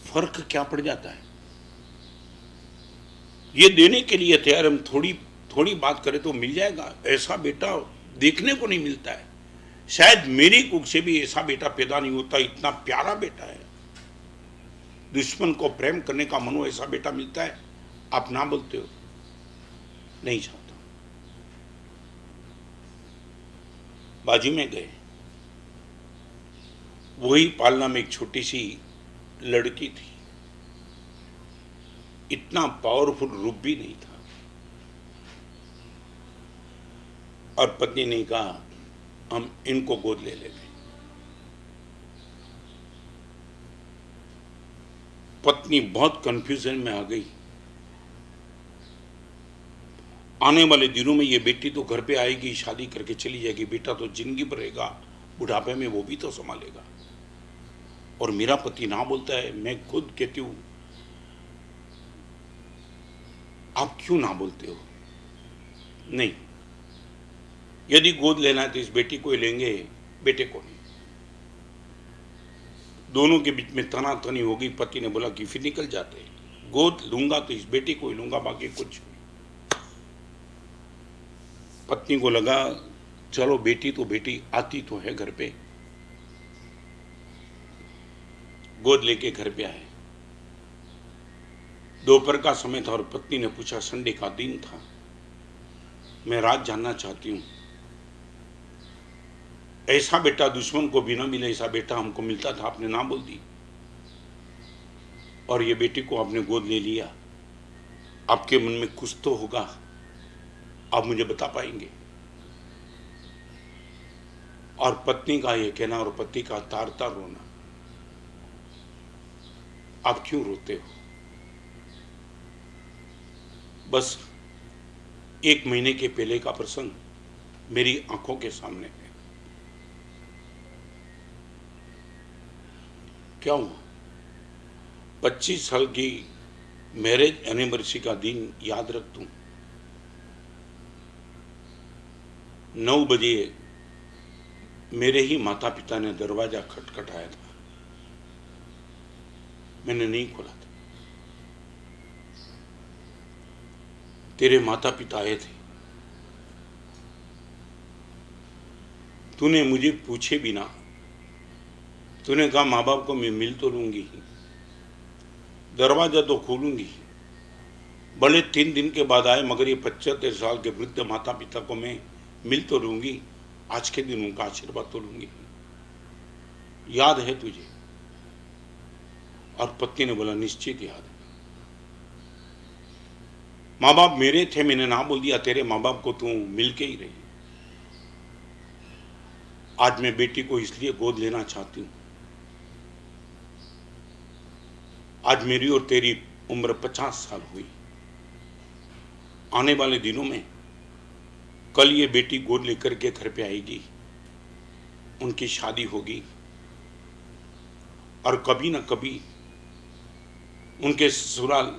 फर्क क्या पड़ जाता है? ये देने के लिए तैयार, हम थोड़ी बात करें तो मिल जाएगा। ऐसा बेटा देखने को नहीं मिलता है, शायद मेरी कुख से भी ऐसा बेटा पैदा नहीं होता। इतना प्यारा बेटा है, दुश्मन को प्रेम करने का मन हो, ऐसा बेटा मिलता है। आप ना बोलते हो, नहीं चाहता। बाजी में गए, वही पालना में एक छोटी सी लड़की थी, इतना पावरफुल रूप भी नहीं था। और पत्नी ने कहा हम इनको गोद ले लेते। पत्नी बहुत कंफ्यूजन में आ गई। आने वाले दिनों में ये बेटी तो घर पे आएगी, शादी करके चली जाएगी, बेटा तो जिंदगी भर रहेगा, बुढ़ापे में वो भी तो संभालेगा। और मेरा पति ना बोलता है। मैं खुद कहती हूं आप क्यों ना बोलते हो? नहीं, यदि गोद लेना है तो इस बेटी को ही लेंगे, बेटे को नहीं। दोनों के बीच में तनातनी हो गई। पति ने बोला कि फिर निकल जाते, गोद लूंगा तो इस बेटी को ही लूंगा, बाकी कुछ नहीं। पत्नी को लगा चलो बेटी तो बेटी आती तो है घर पे। गोद लेके घर पे आए। दोपहर का समय था और पत्नी ने पूछा, संडे का दिन था, मैं रात जानना चाहती हूं। ऐसा बेटा दुश्मन को भी ना मिले, ऐसा बेटा हमको मिलता था, आपने ना बोल दी और ये बेटी को आपने गोद ले लिया। आपके मन में कुछ तो होगा, आप मुझे बता पाएंगे? और पत्नी का ये कहना और पति का तार तार रोना, आप क्यों रोते हो? बस 1 महीने के पहले का प्रसंग मेरी आंखों के सामने है। क्या हुआ? 25 साल की मैरिज एनिवर्सरी का दिन याद रख दूं। 9 बजे मेरे ही माता पिता ने दरवाजा खटखटाया था। मैंने नहीं खोला था। तेरे माता पिता आए थे, तूने मुझे पूछे बिना तूने कहा माँ बाप को मैं मिल तो लूंगी, दरवाजा तो खोलूंगी। भले 3 दिन के बाद आए, मगर ये 75 साल के वृद्ध माता पिता को मैं मिल तो लूंगी, आज के दिन उनका आशीर्वाद तो लूंगी। याद है तुझे? और पत्नी ने बोला निश्चित याद है। माँ बाप मेरे थे, मैंने ना बोल दिया, तेरे माँ बाप को तू मिल के ही रही। आज मैं बेटी को इसलिए गोद लेना चाहती हूं। आज मेरी और तेरी उम्र 50 साल हुई। आने वाले दिनों में कल ये बेटी गोद लेकर के घर पे आएगी, उनकी शादी होगी और कभी ना कभी उनके ससुराल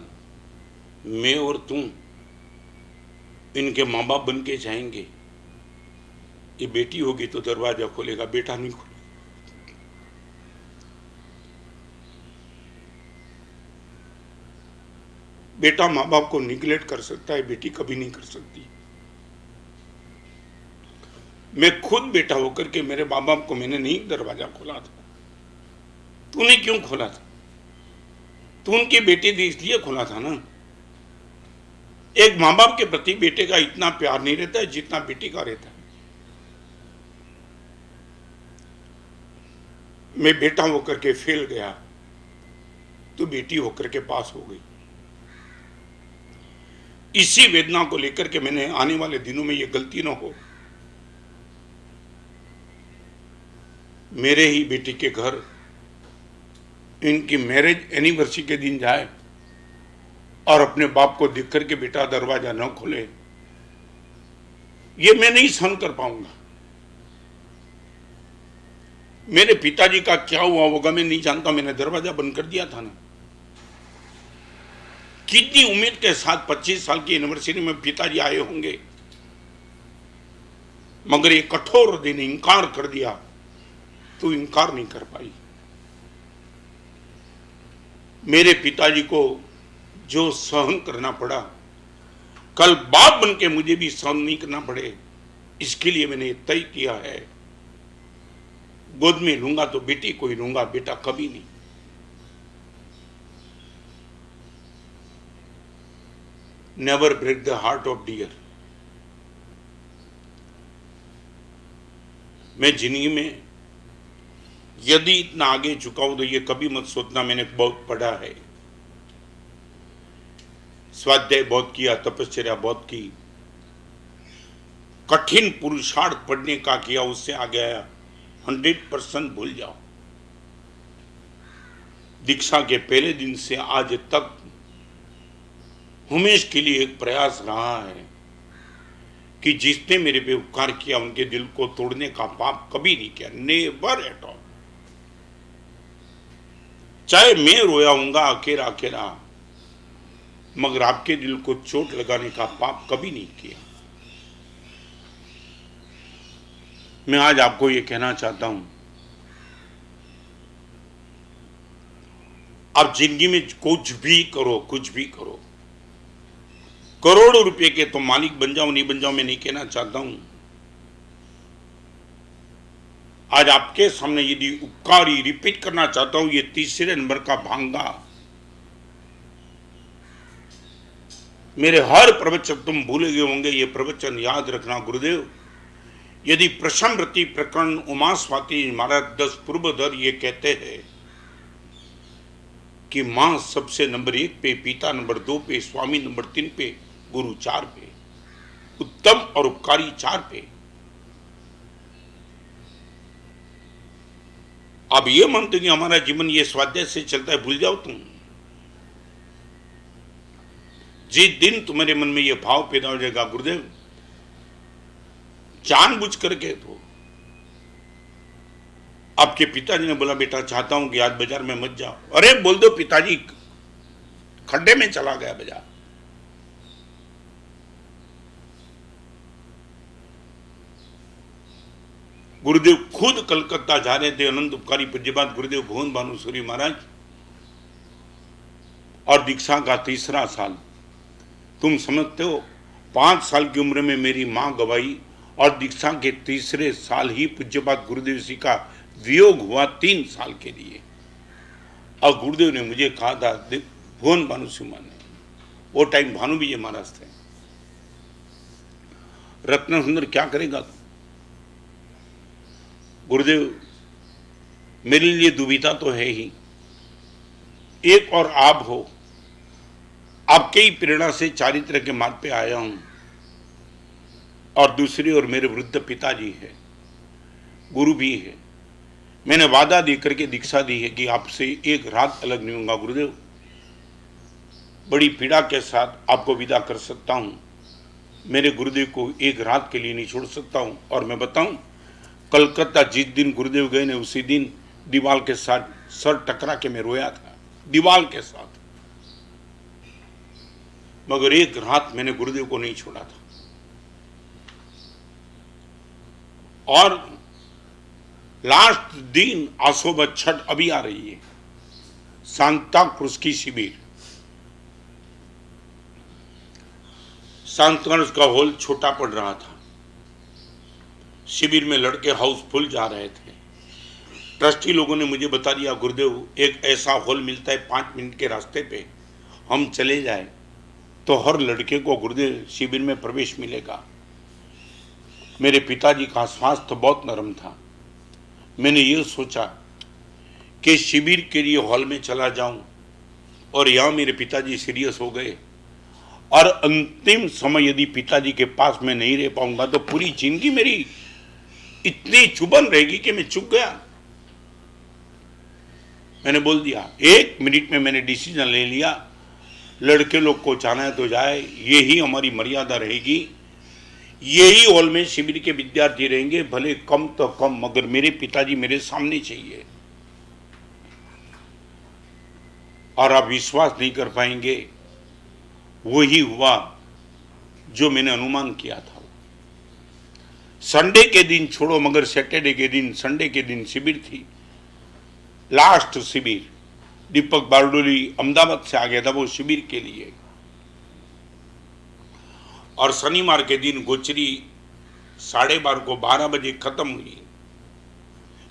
मैं और तुम इनके माँ बाप बन के जाएंगे। ये बेटी होगी तो दरवाजा खोलेगा, बेटा नहीं खोलेगा। बेटा माँ बाप को निग्लेक्ट कर सकता है, बेटी कभी नहीं कर सकती। मैं खुद बेटा होकर के मेरे माँ बाप को मैंने नहीं दरवाजा खोला था। तूने क्यों खोला था? तू उनकी बेटी थी इसलिए खोला था ना। एक माँ बाप के प्रति बेटे का इतना प्यार नहीं रहता है जितना बेटी का रहता है। मैं बेटा होकर के फेल गया, तो बेटी होकर के पास हो गई। इसी वेदना को लेकर के मैंने आने वाले दिनों में ये गलती ना हो, मेरे ही बेटी के घर इनकी मैरिज एनिवर्सरी के दिन जाए और अपने बाप को देख करके बेटा दरवाजा न खोले, ये मैं नहीं सहन कर पाऊंगा। मेरे पिताजी का क्या हुआ होगा मैं नहीं जानता, मैंने दरवाजा बंद कर दिया था ना। कितनी उम्मीद के साथ 25 साल की एनिवर्सरी में पिताजी आए होंगे, मगर ये कठोर दिन इंकार कर दिया, तो इंकार नहीं कर पाई। मेरे पिताजी को जो सहन करना पड़ा, कल बाप बन के मुझे भी सहन नहीं करना पड़े, इसके लिए मैंने तय किया है, गोद में लूंगा तो बेटी को ही लूंगा, बेटा कभी नहीं। Never break the heart of dear. मैं जिंदगी में यदि इतना आगे चुका हूं तो ये कभी मत सोचना मैंने बहुत पढ़ा है, स्वाध्याय बहुत किया, तपश्चर्या बहुत की, कठिन पुरुषार्थ पढ़ने का किया, उससे आगे आया। 100% भूल जाओ। दीक्षा के पहले दिन से आज तक हमेशा के लिए एक प्रयास रहा है कि जिसने मेरे पे उपकार किया उनके दिल को तोड़ने का पाप कभी नहीं किया, नेवर एट ऑल। चाहे मैं रोया हूंगा अकेला अकेला, मगर आपके दिल को चोट लगाने का पाप कभी नहीं किया। मैं आज आपको ये कहना चाहता हूं, आप जिंदगी में कुछ भी करो, कुछ भी करो, करोड़ों रुपए के तो मालिक बन जाओ, नहीं बन जाओ मैं नहीं कहना चाहता हूं। आज आपके सामने यदि उपकारी रिपीट करना चाहता हूं, ये तीसरे नंबर का भांगा। मेरे हर प्रवचन तुम भूले गए होंगे, ये प्रवचन याद रखना गुरुदेव। यदि प्रशमरति प्रकरण उमा स्वाति महाराज 10 पूर्वधर ये कहते हैं कि मां सबसे नंबर 1 पे, पिता नंबर 2 पे, स्वामी नंबर 3 पे, गुरु 4 पे, उत्तम और उपकारी 4 पे। अब ये मानते कि हमारा जीवन ये स्वाध्याय से चलता है, भूल जाओ तुम। जिस दिन तुम्हारे मन में ये भाव पैदा हो जाएगा गुरुदेव जानबूझ करके, तो आपके पिताजी ने बोला बेटा चाहता हूं कि आज बाजार में मत जाओ, अरे बोल दो पिताजी खड्डे में चला गया बाजार। गुरुदेव खुद कलकत्ता जा रहे थे, अनंत उपकारी पूज्यपाद गुरुदेव भुवन भानुसूरी महाराज, और दीक्षा का तीसरा साल। तुम समझते हो 5 साल की उम्र में मेरी मां गवाई, और दीक्षा के तीसरे साल ही पूज्यपाद गुरुदेव जी का वियोग हुआ 3 साल के लिए। और गुरुदेव ने मुझे कहा था, भुवन भानुसूरी महाराज ने, वो टाइम भानु विजय महाराज थे, रत्न सुंदर क्या करेगा गुरुदेव, मेरे लिए दुविधा तो है ही, एक और आप हो, आपके ही प्रेरणा से चारित्र के मार्ग पे आया हूं, और दूसरी ओर मेरे वृद्ध पिताजी है, गुरु भी है। मैंने वादा दे करके दीक्षा दी है कि आपसे एक रात अलग नहीं होऊंगा गुरुदेव। बड़ी पीड़ा के साथ आपको विदा कर सकता हूं, मेरे गुरुदेव को एक रात के लिए नहीं छोड़ सकता हूं। और मैं बताऊं, कलकत्ता जिस दिन गुरुदेव गए ने, उसी दिन दीवार के साथ सर टकरा के मैं रोया था, दीवार के साथ। मगर एक रात मैंने गुरुदेव को नहीं छोड़ा था। और लास्ट दिन आसोबा छठ अभी आ रही है, सांता क्रूज की शिविर, सांता क्रूज का हॉल छोटा पड़ रहा था, शिविर में लड़के हाउसफुल जा रहे थे। ट्रस्टी लोगों ने मुझे बता दिया गुरुदेव एक ऐसा हॉल मिलता है 5 मिनट के रास्ते पे, हम चले जाए तो हर लड़के को गुरुदेव शिविर में प्रवेश मिलेगा। मेरे पिताजी का स्वास्थ्य बहुत नरम था, मैंने ये सोचा कि शिविर के लिए हॉल में चला जाऊं, और यहाँ मेरे पिताजी सीरियस हो गए, और अंतिम समय यदि पिताजी के पास मैं नहीं रह पाऊंगा तो पूरी जिंदगी मेरी इतनी चुभन रहेगी कि मैं चुप गया। मैंने बोल दिया, 1 मिनट में मैंने डिसीजन ले लिया, लड़के लोग को जाना है तो जाए, यही हमारी मर्यादा रहेगी, यही हॉल में शिविर के विद्यार्थी रहेंगे, भले कम तो कम, मगर मेरे पिताजी मेरे सामने चाहिए। और आप विश्वास नहीं कर पाएंगे, वही हुआ जो मैंने अनुमान किया था। संडे के दिन छोड़ो, मगर सैटरडे के दिन, संडे के दिन शिविर थी, लास्ट शिविर। दीपक बारडोली अहमदाबाद से आ गया था वो शिविर के लिए, और शनिवार के दिन गोचरी 12:30 को 12 बजे खत्म हुई।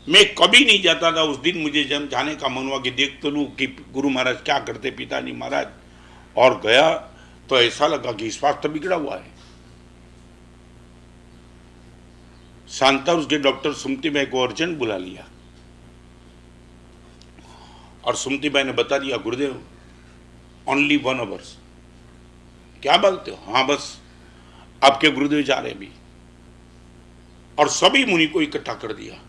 मैं कभी नहीं जाता था, उस दिन मुझे जब जाने का मन हुआ कि देख तो लूं कि गुरु महाराज क्या करते, पिताजी महाराज, और गया तो ऐसा लगा कि स्वास्थ्य बिगड़ा हुआ है। सांता उसके डॉक्टर सुमति भाई को अर्जेंट बुला लिया, और सुमति बाई ने बता दिया, गुरुदेव ओनली 1 आवर्स। क्या बोलते हो? हाँ बस आपके गुरुदेव जा रहे भी। और सभी मुनि को इकट्ठा कर दिया।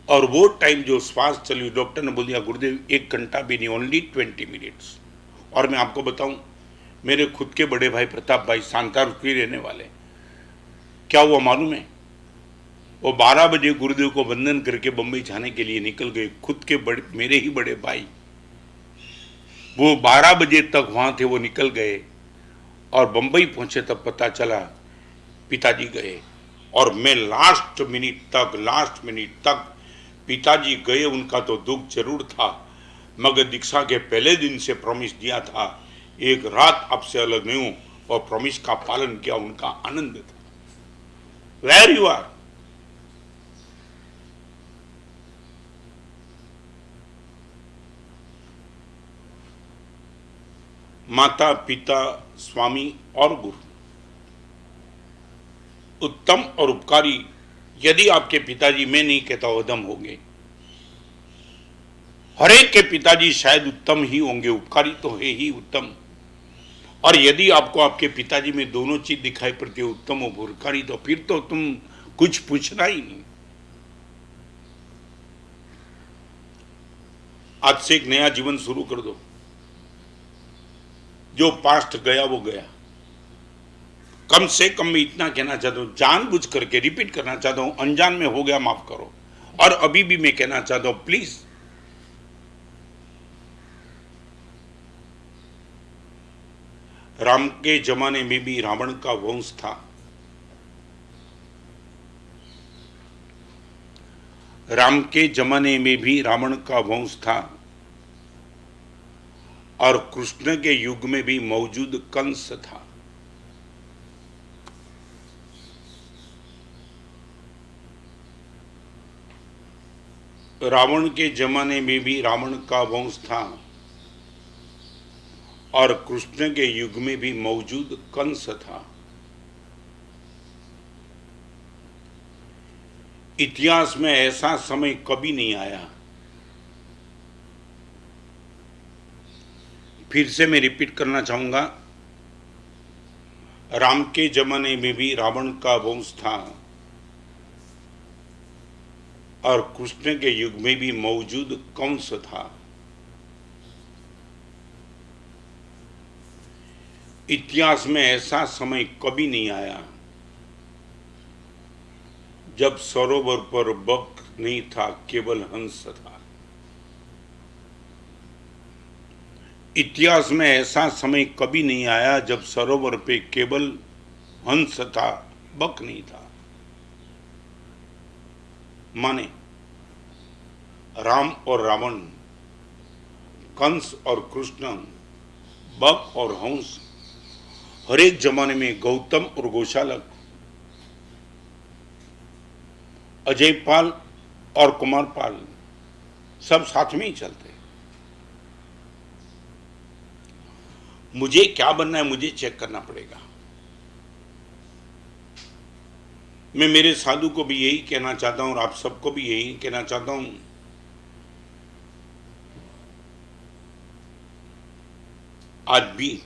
और वो टाइम जो श्वास चली, डॉक्टर ने बोल दिया, गुरुदेव 1 घंटा भी नहीं, ओनली 20 मिनट्स। और मैं आपको बताऊं, मेरे खुद के बड़े भाई प्रताप भाई सांतार के रहने वाले, क्या हुआ मालूम है? वो 12 बजे गुरुदेव को वंदन करके बंबई जाने के लिए निकल गए। खुद के बड़े, मेरे ही बड़े भाई, वो 12 बजे तक वहां थे, वो निकल गए और बंबई पहुंचे तब पता चला पिताजी गए। और मैं लास्ट मिनट तक पिताजी गए, उनका तो दुख जरूर था, मगर दीक्षा के पहले दिन से प्रॉमिस दिया था, एक रात आपसे अलग नहीं हूं, और प्रॉमिस का पालन किया, उनका आनंद था। Where you are? माता पिता स्वामी और गुरु उत्तम और उपकारी। यदि आपके पिताजी, मैं नहीं कहता उदम होंगे, हर एक के पिताजी शायद उत्तम ही होंगे, उपकारी तो है ही उत्तम। और यदि आपको आपके पिताजी में दोनों चीज दिखाई पड़ती है, उत्तम और उपकारी, तो फिर तो तुम कुछ पूछना ही नहीं। आज से एक नया जीवन शुरू कर दो। जो पास्ट गया वो गया। कम से कम मैं इतना कहना चाहता हूं, जानबूझ करके रिपीट करना चाहता हूं, अनजान में हो गया माफ करो। और अभी भी मैं कहना चाहता हूं, प्लीज राम के जमाने में भी रावण का वंश था। राम के जमाने में भी रावण का वंश था, और कृष्ण के युग में भी मौजूद कंस था। रावण के जमाने में भी रावण का वंश था, और कृष्ण के युग में भी मौजूद कंस था। इतिहास में ऐसा समय कभी नहीं आया, फिर से मैं रिपीट करना चाहूंगा, राम के जमाने में भी रावण का वंश था, और कृष्ण के युग में भी मौजूद कंस था। इतिहास में ऐसा समय कभी नहीं आया जब सरोवर पर बक नहीं था, केवल हंस था। इतिहास में ऐसा समय कभी नहीं आया जब सरोवर पे केवल हंस था, बक नहीं था। माने राम और रावण, कंस और कृष्ण, बक और हंस, हर एक जमाने में गौतम और गोशालक, अजयपाल और कुमारपाल, सब साथ में ही चलते। मुझे क्या बनना है, मुझे चेक करना पड़ेगा। मैं मेरे साधु को भी यही कहना चाहता हूं, और आप सबको भी यही कहना चाहता हूं, आज भी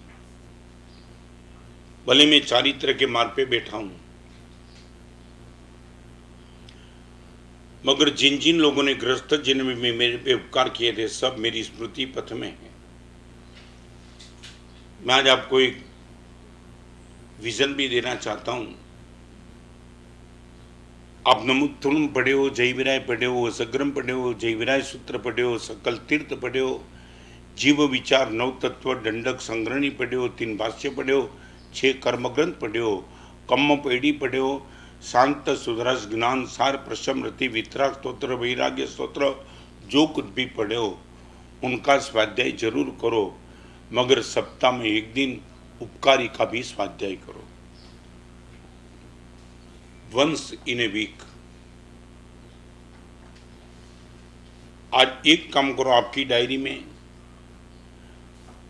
भले मैं चारित्र के मार्ग पे बैठा हूं, मगर जिन जिन लोगों ने गृहस्थ जन्म में मेरे पे उपकार किए थे, सब मेरी स्मृति पथ में है। मैं आज आपको एक विजन भी देना चाहता हूं। आप नमुत्तुलम पढ़े हो, जय विराय पढ़े हो, सग्रम पढ़े हो, जय विराय सूत्र पढ़े हो, सकल तीर्थ पढ़े हो, जीव विचार, नव तत्व, दंडक संग्रहणी पढ़े हो, 3 भाष्य पढ़े हो, 6 कर्मग्रंथ पढ़े हो, कम्म पेढ़ी पढ़े हो, शांत सुधरस ज्ञान सार प्रशमृति वितराग स्तोत्र वैराग्य स्तोत्र, जो कुछ भी पढ़े हो उनका स्वाध्याय जरूर करो, मगर सप्ताह में एक दिन उपकारी का भी स्वाध्याय करो। Once in a week. आज एक काम करो, आपकी डायरी में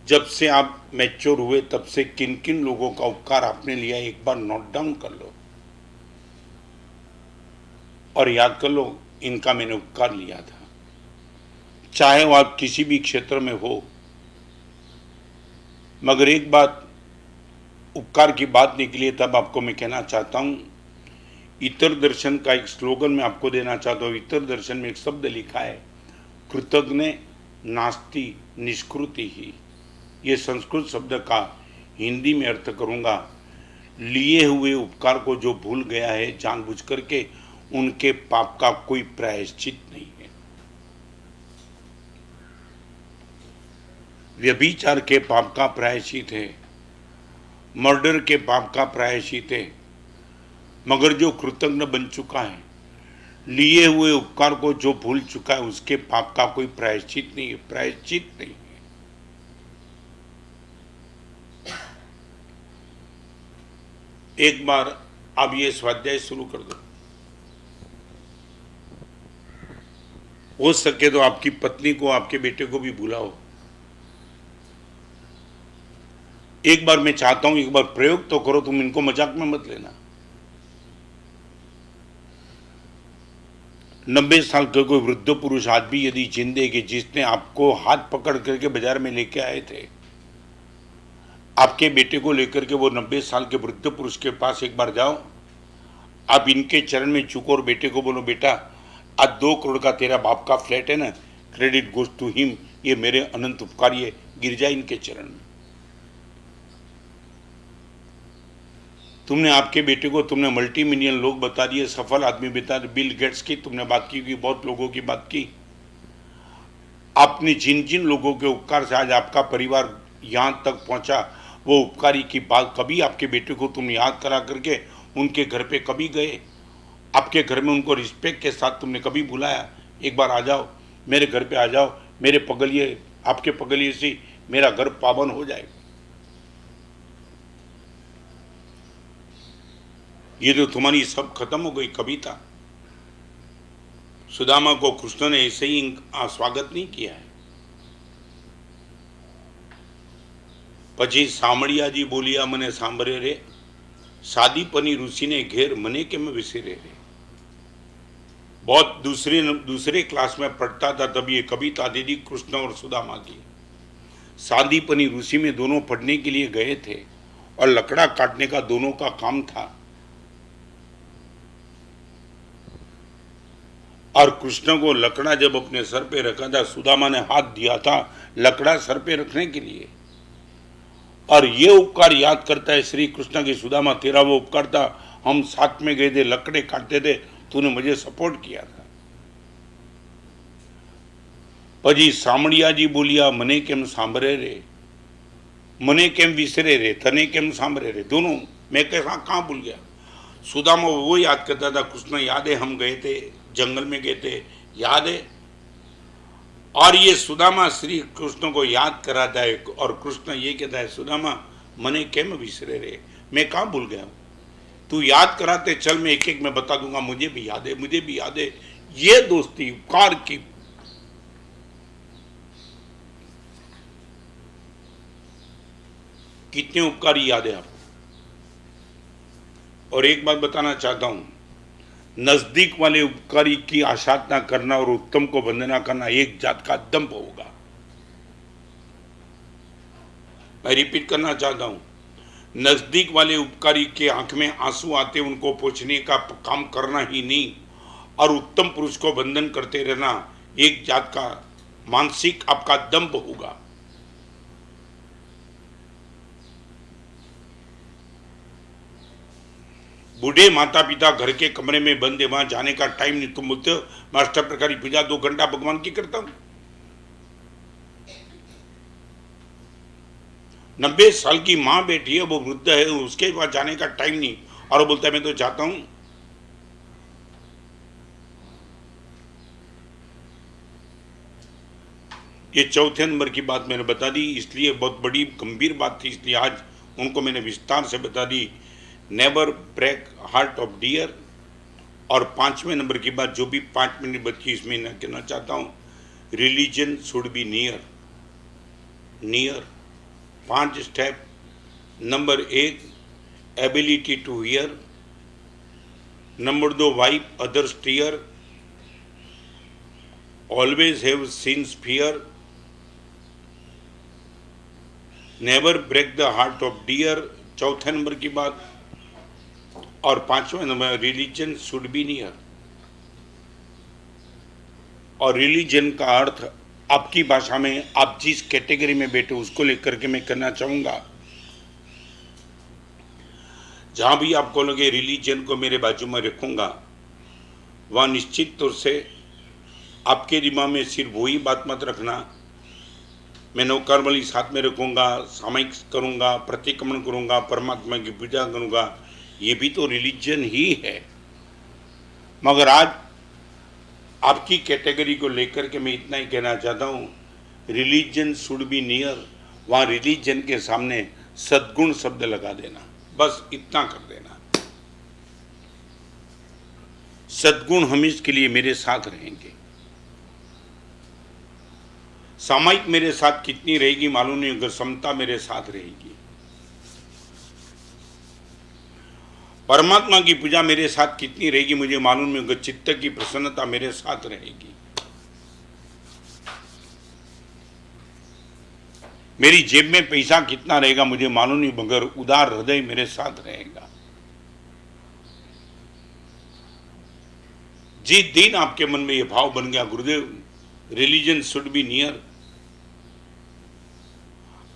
जब से आप मैच्योर हुए तब से किन किन लोगों का उपकार आपने लिया, एक बार नोट डाउन कर लो और याद कर लो, इनका मैंने उपकार लिया था। चाहे वो आप किसी भी क्षेत्र में हो। मगर एक बात, उपकार की बात निकली है, तब आपको मैं कहना चाहता हूं, इतर दर्शन का एक स्लोगन मैं आपको देना चाहता हूं। इतर दर्शन में एक शब्द लिखा है, कृतज्ञ नास्ति निष्कृति ही। ये संस्कृत शब्द का हिंदी में अर्थ करूंगा, लिए हुए उपकार को जो भूल गया है जानबूझ करके, उनके पाप का कोई प्रायश्चित नहीं है। व्यभिचार के पाप का प्रायश्चित है, मर्डर के पाप का प्रायश्चित है, मगर जो कृतज्ञ बन चुका है, लिए हुए उपकार को जो भूल चुका है, उसके पाप का कोई प्रायश्चित नहीं है, प्रायश्चित नहीं है। एक बार आप ये स्वाध्याय शुरू कर दो, हो सके तो आपकी पत्नी को, आपके बेटे को भी बुलाओ। एक बार मैं चाहता हूं, एक बार प्रयोग तो करो, तुम इनको मजाक में मत लेना। 90 साल का कोई वृद्ध पुरुष आज भी यदि जिंदे कि जिसने आपको हाथ पकड़ करके बाजार में लेके आए थे, आपके बेटे को लेकर के वो 90 साल के वृद्ध पुरुष के पास एक बार जाओ, आप इनके चरण में झुको और बेटे को बोलो, बेटा आज 2 करोड़ का तेरा बाप का फ्लैट है ना, क्रेडिट गोज टू हिम, ये मेरे अनंत उपकारी है, गिर जाए इनके चरण में। तुमने आपके बेटे को, तुमने मल्टी मिलियन लोग बता दिए, सफल आदमी बता दिए, बिल गेट्स की तुमने बात की, बहुत लोगों की बात की। आपने जिन जिन लोगों के उपकार से आज आपका परिवार यहां तक पहुंचा, वो उपकारी की बात कभी आपके बेटे को तुम याद करा करके उनके घर पे कभी गए? आपके घर में उनको रिस्पेक्ट के साथ तुमने कभी बुलाया? एक बार आ जाओ, मेरे घर पे आ जाओ, मेरे पगलिए, आपके पगलिए से मेरा घर पावन हो जाएगा। ये तो तुम्हारी सब खत्म हो गई कविता। सुदामा को कृष्ण ने ऐसे ही स्वागत नहीं किया है। પછી સામળિયાજી બોલિયા મને સાંભળે રે, सादी पनी ऋषि ने घेर मने के में विसिरे रे। बहुत दूसरे क्लास में पढ़ता था, तब ये कविता दीदी कृष्ण और सुदामा की। सादी पनी ऋषि में दोनों पढ़ने के लिए गए थे और लकड़ा काटने का दोनों का काम था। और कृष्ण को लकड़ा जब अपने सर पे रखा था, सुदामा ने हाथ दिया था लकड़ा सर पे रखने के लिए। और ये उपकार याद करता है श्री कृष्ण की, सुदामा तेरा वो उपकार था, हम साथ में गए थे, लकड़े काटते थे, तूने मुझे सपोर्ट किया था। પછી સામળિયાજી બોલિયા મને કેમ સાંભળે રે, મને કેમ વિસરે रे, तने केम सांभरे रे। दोनों मैं कैसा कहाँ भूल गया। सुदामा वो याद करता था, कृष्ण याद है हम गए थे, जंगल में गए थे, याद है। और ये सुदामा श्री कृष्ण को याद कराता है और कृष्ण ये कहता है, सुदामा मने केम विसरे रे, मैं कहाँ भूल गया, तू याद कराते चल, मैं एक एक में बता दूंगा, मुझे भी याद है, मुझे भी याद है। ये दोस्ती उपकार की। कितने उपकारी याद है आपको। और एक बात बताना चाहता हूं, नजदीक वाले उपकारी की आशाधना करना और उत्तम को वंदना करना एक जात का दंभ होगा। मैं रिपीट करना चाहता हूं, नजदीक वाले उपकारी के आंख में आंसू आते उनको पोंछने का काम करना ही नहीं, और उत्तम पुरुष को वंदन करते रहना एक जात का मानसिक आपका दंभ होगा। बूढ़े माता पिता घर के कमरे में बंद है, वहां जाने का टाइम नहीं। तुम बोलते हो मैं अष्टप्रकारी पूजा 2 घंटा भगवान की करता हूं। 90 साल की मां बैठी है, वो वृद्ध है, उसके पास जाने का टाइम नहीं, और वो बोलता है मैं तो जाता हूं। ये चौथे नंबर की बात मैंने बता दी, इसलिए बहुत बड़ी गंभीर बात थी, इसलिए आज उनको मैंने विस्तार से बता दी। Never break heart of dear. और 5वें नंबर की बात, जो भी 5 मिनट बची इसमें न कहना चाहता हूँ, religion should be near. Near 5 step. Number 1 ability to hear. Number 2 wipe others tear. Always have sins fear, never break the heart of dear, चौथे नंबर की बात। और पांचवें नंबर, रिलीजन शुड बी नियर। और रिलीजन का अर्थ आपकी भाषा में आप जिस कैटेगरी में बैठे उसको लेकर के मैं करना चाहूंगा। जहां भी आपको लगे रिलीजन को मेरे बाजू में रखूंगा, वहां निश्चित तौर से आपके दिमाग में सिर्फ वही बात मत रखना, मैं नौकरमली साथ में रखूंगा, सामयिक करूंगा, प्रतिक्रमण करूंगा, परमात्मा की पूजा करूंगा, ये भी तो रिलीजन ही है। मगर आज आपकी कैटेगरी को लेकर के मैं इतना ही कहना चाहता हूं, रिलीजन शुड बी नियर। वहां रिलीजन के सामने सद्गुण शब्द लगा देना, बस इतना कर देना। सद्गुण हमेशा के लिए मेरे साथ रहेंगे। सामायिक मेरे साथ कितनी रहेगी मालूम नहीं, अगर समता मेरे साथ रहेगी। परमात्मा की पूजा मेरे साथ कितनी रहेगी मुझे मालूम नहीं, अगर चित्त की प्रसन्नता मेरे साथ रहेगी। मेरी जेब में पैसा कितना रहेगा मुझे मालूम नहीं, मगर उदार हृदय मेरे साथ रहेगा। जिस दिन आपके मन में यह भाव बन गया, गुरुदेव रिलीजन शुड बी नियर,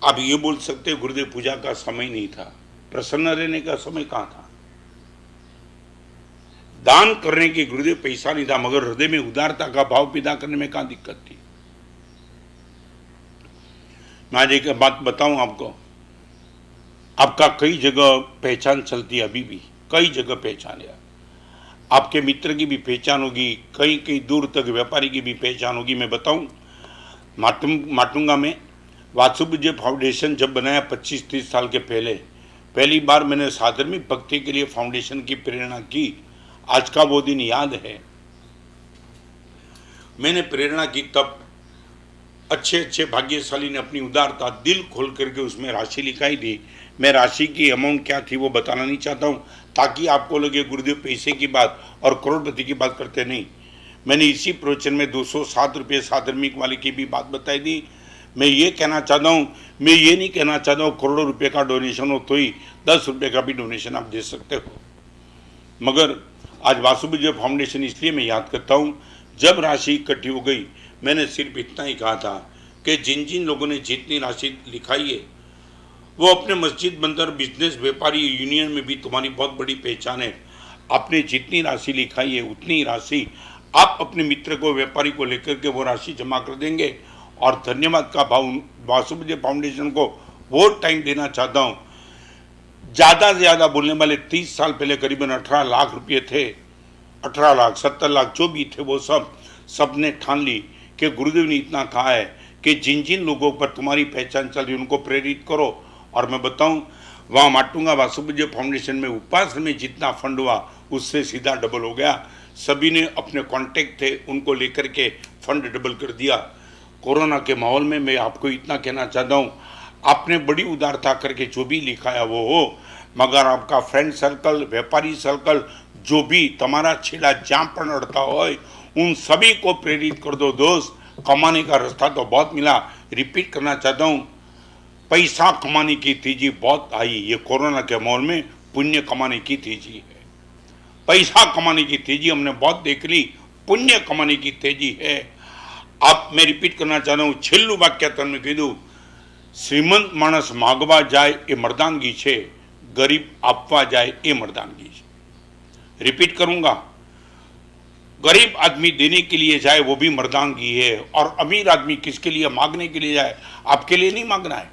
आप ये बोल सकते हो गुरुदेव पूजा का समय नहीं था, प्रसन्न रहने का समय कहां था, दान करने के गुरुदेव पैसा नहीं था, मगर हृदय में उदारता का भाव पैदा करने में कहां दिक्कत थी। मैं आज एक बात बताऊं आपको, आपका कई जगह पहचान चलती है, अभी भी कई जगह पहचान है। आपके मित्र की भी पहचान होगी, कई कई दूर तक व्यापारी की भी पहचान होगी। मैं बताऊं, माटुंगा में वात्सुपूज्य फाउंडेशन जब बनाया 25-30 साल के पहले, पहली बार मैंने साधर्मिक भक्ति के लिए फाउंडेशन की प्रेरणा की। आज का वो दिन याद है, मैंने प्रेरणा की तब अच्छे भाग्यशाली ने अपनी उदारता दिल खोल करके उसमें राशि लिखाई दी। मैं राशि की अमाउंट क्या थी वो बताना नहीं चाहता हूँ, ताकि आपको लगे गुरुदेव पैसे की बात और करोड़पति की बात करते नहीं। मैंने इसी प्रवचन में 207 रुपये साधर्मिक वाले की भी बात बताई दी। मैं ये कहना चाहता हूँ, मैं ये नहीं कहना चाहता हूँ करोड़ों रुपये का डोनेशन हो तो ही 10 रुपये का भी डोनेशन आप दे सकते हो। मगर आज वात्सुपूज्य फाउंडेशन इसलिए मैं याद करता हूँ, जब राशि इकट्ठी हो गई मैंने सिर्फ इतना ही कहा था कि जिन जिन लोगों ने जितनी राशि लिखाई है वो अपने मस्जिद बंदर बिजनेस व्यापारी यूनियन में भी तुम्हारी बहुत बड़ी पहचान है। आपने जितनी राशि लिखाई है उतनी राशि आप अपने मित्र को, व्यापारी को लेकर के वो राशि जमा कर देंगे। और धन्यवाद का भाव वात्सुपूज्य फाउंडेशन को वो टाइम देना चाहता हूँ। ज़्यादा से ज़्यादा बोलने वाले 30 साल पहले करीबन 18 लाख रुपये थे, 18 लाख 70 लाख जो भी थे वो सब ने ठान ली कि गुरुदेव ने इतना कहा है कि जिन जिन लोगों पर तुम्हारी पहचान चल रही उनको प्रेरित करो। और मैं बताऊं, वहाँ माटुंगा वात्सुपूज्य फाउंडेशन में उपासना में जितना फंड हुआ उससे सीधा डबल हो गया। सभी ने अपने कॉन्टेक्ट थे उनको लेकर के फंड डबल कर दिया। कोरोना के माहौल में मैं आपको इतना कहना चाहता हूँ, आपने बड़ी उदारता करके जो भी लिखाया वो हो, मगर आपका फ्रेंड सर्कल, व्यापारी सर्कल, जो भी तुम्हारा छेड़ा जहाँ पर अड़ता हो उन सभी को प्रेरित कर दो। दोस्त, कमाने का रास्ता तो बहुत मिला। रिपीट करना चाहता हूँ, पैसा कमाने की तेजी बहुत आई। ये कोरोना के माहौल में पुण्य कमाने की तेजी है। पैसा कमाने की तेजी हमने बहुत देख ली, पुण्य कमाने की तेजी है। आप, मैं रिपीट करना चाहता हूँ, छेल्लू वाक्य તમને કીધું, શ્રીમંત માણસ માગવા જાય એ મર્દાનગી છે, ગરીબ આપવા જાય એ મર્દાનગી છે। रिपीट करूंगा, गरीब आदमी देने के लिए जाए वो भी मर्दानगी है, और अमीर आदमी किसके लिए मांगने के लिए जाए, आपके लिए नहीं मांगना है।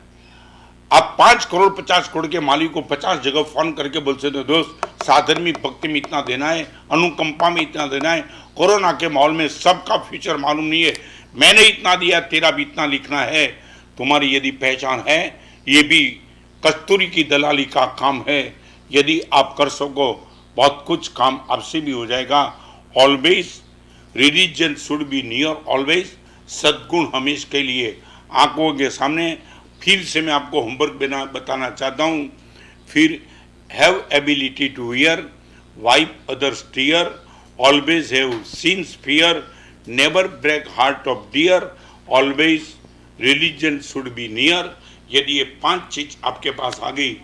आप 5 करोड़ 50 करोड़ के मालिक को 50 जगह फोन करके बोल सकते हो, दोस्त साधर्मिक भक्ति में इतना देना है, अनुकंपा में इतना देना है। कोरोना के माहौल में सबका फ्यूचर मालूम नहीं है, मैंने इतना दिया तेरा भी इतना लिखना है। तुम्हारी यदि पहचान है, ये भी कस्तूरी की दलाली का काम है। यदि आप कर सको बहुत कुछ काम आपसे भी हो जाएगा। Always religion should be near, always सद्गुण हमेशा के लिए आंखों के सामने। फिर से मैं आपको होमवर्क बताना चाहता हूँ। फिर have ability to hear, wipe others tear, always have sins fear, never break heart of dear, always religion should be near. यदि ये 5 चीज आपके पास आ गई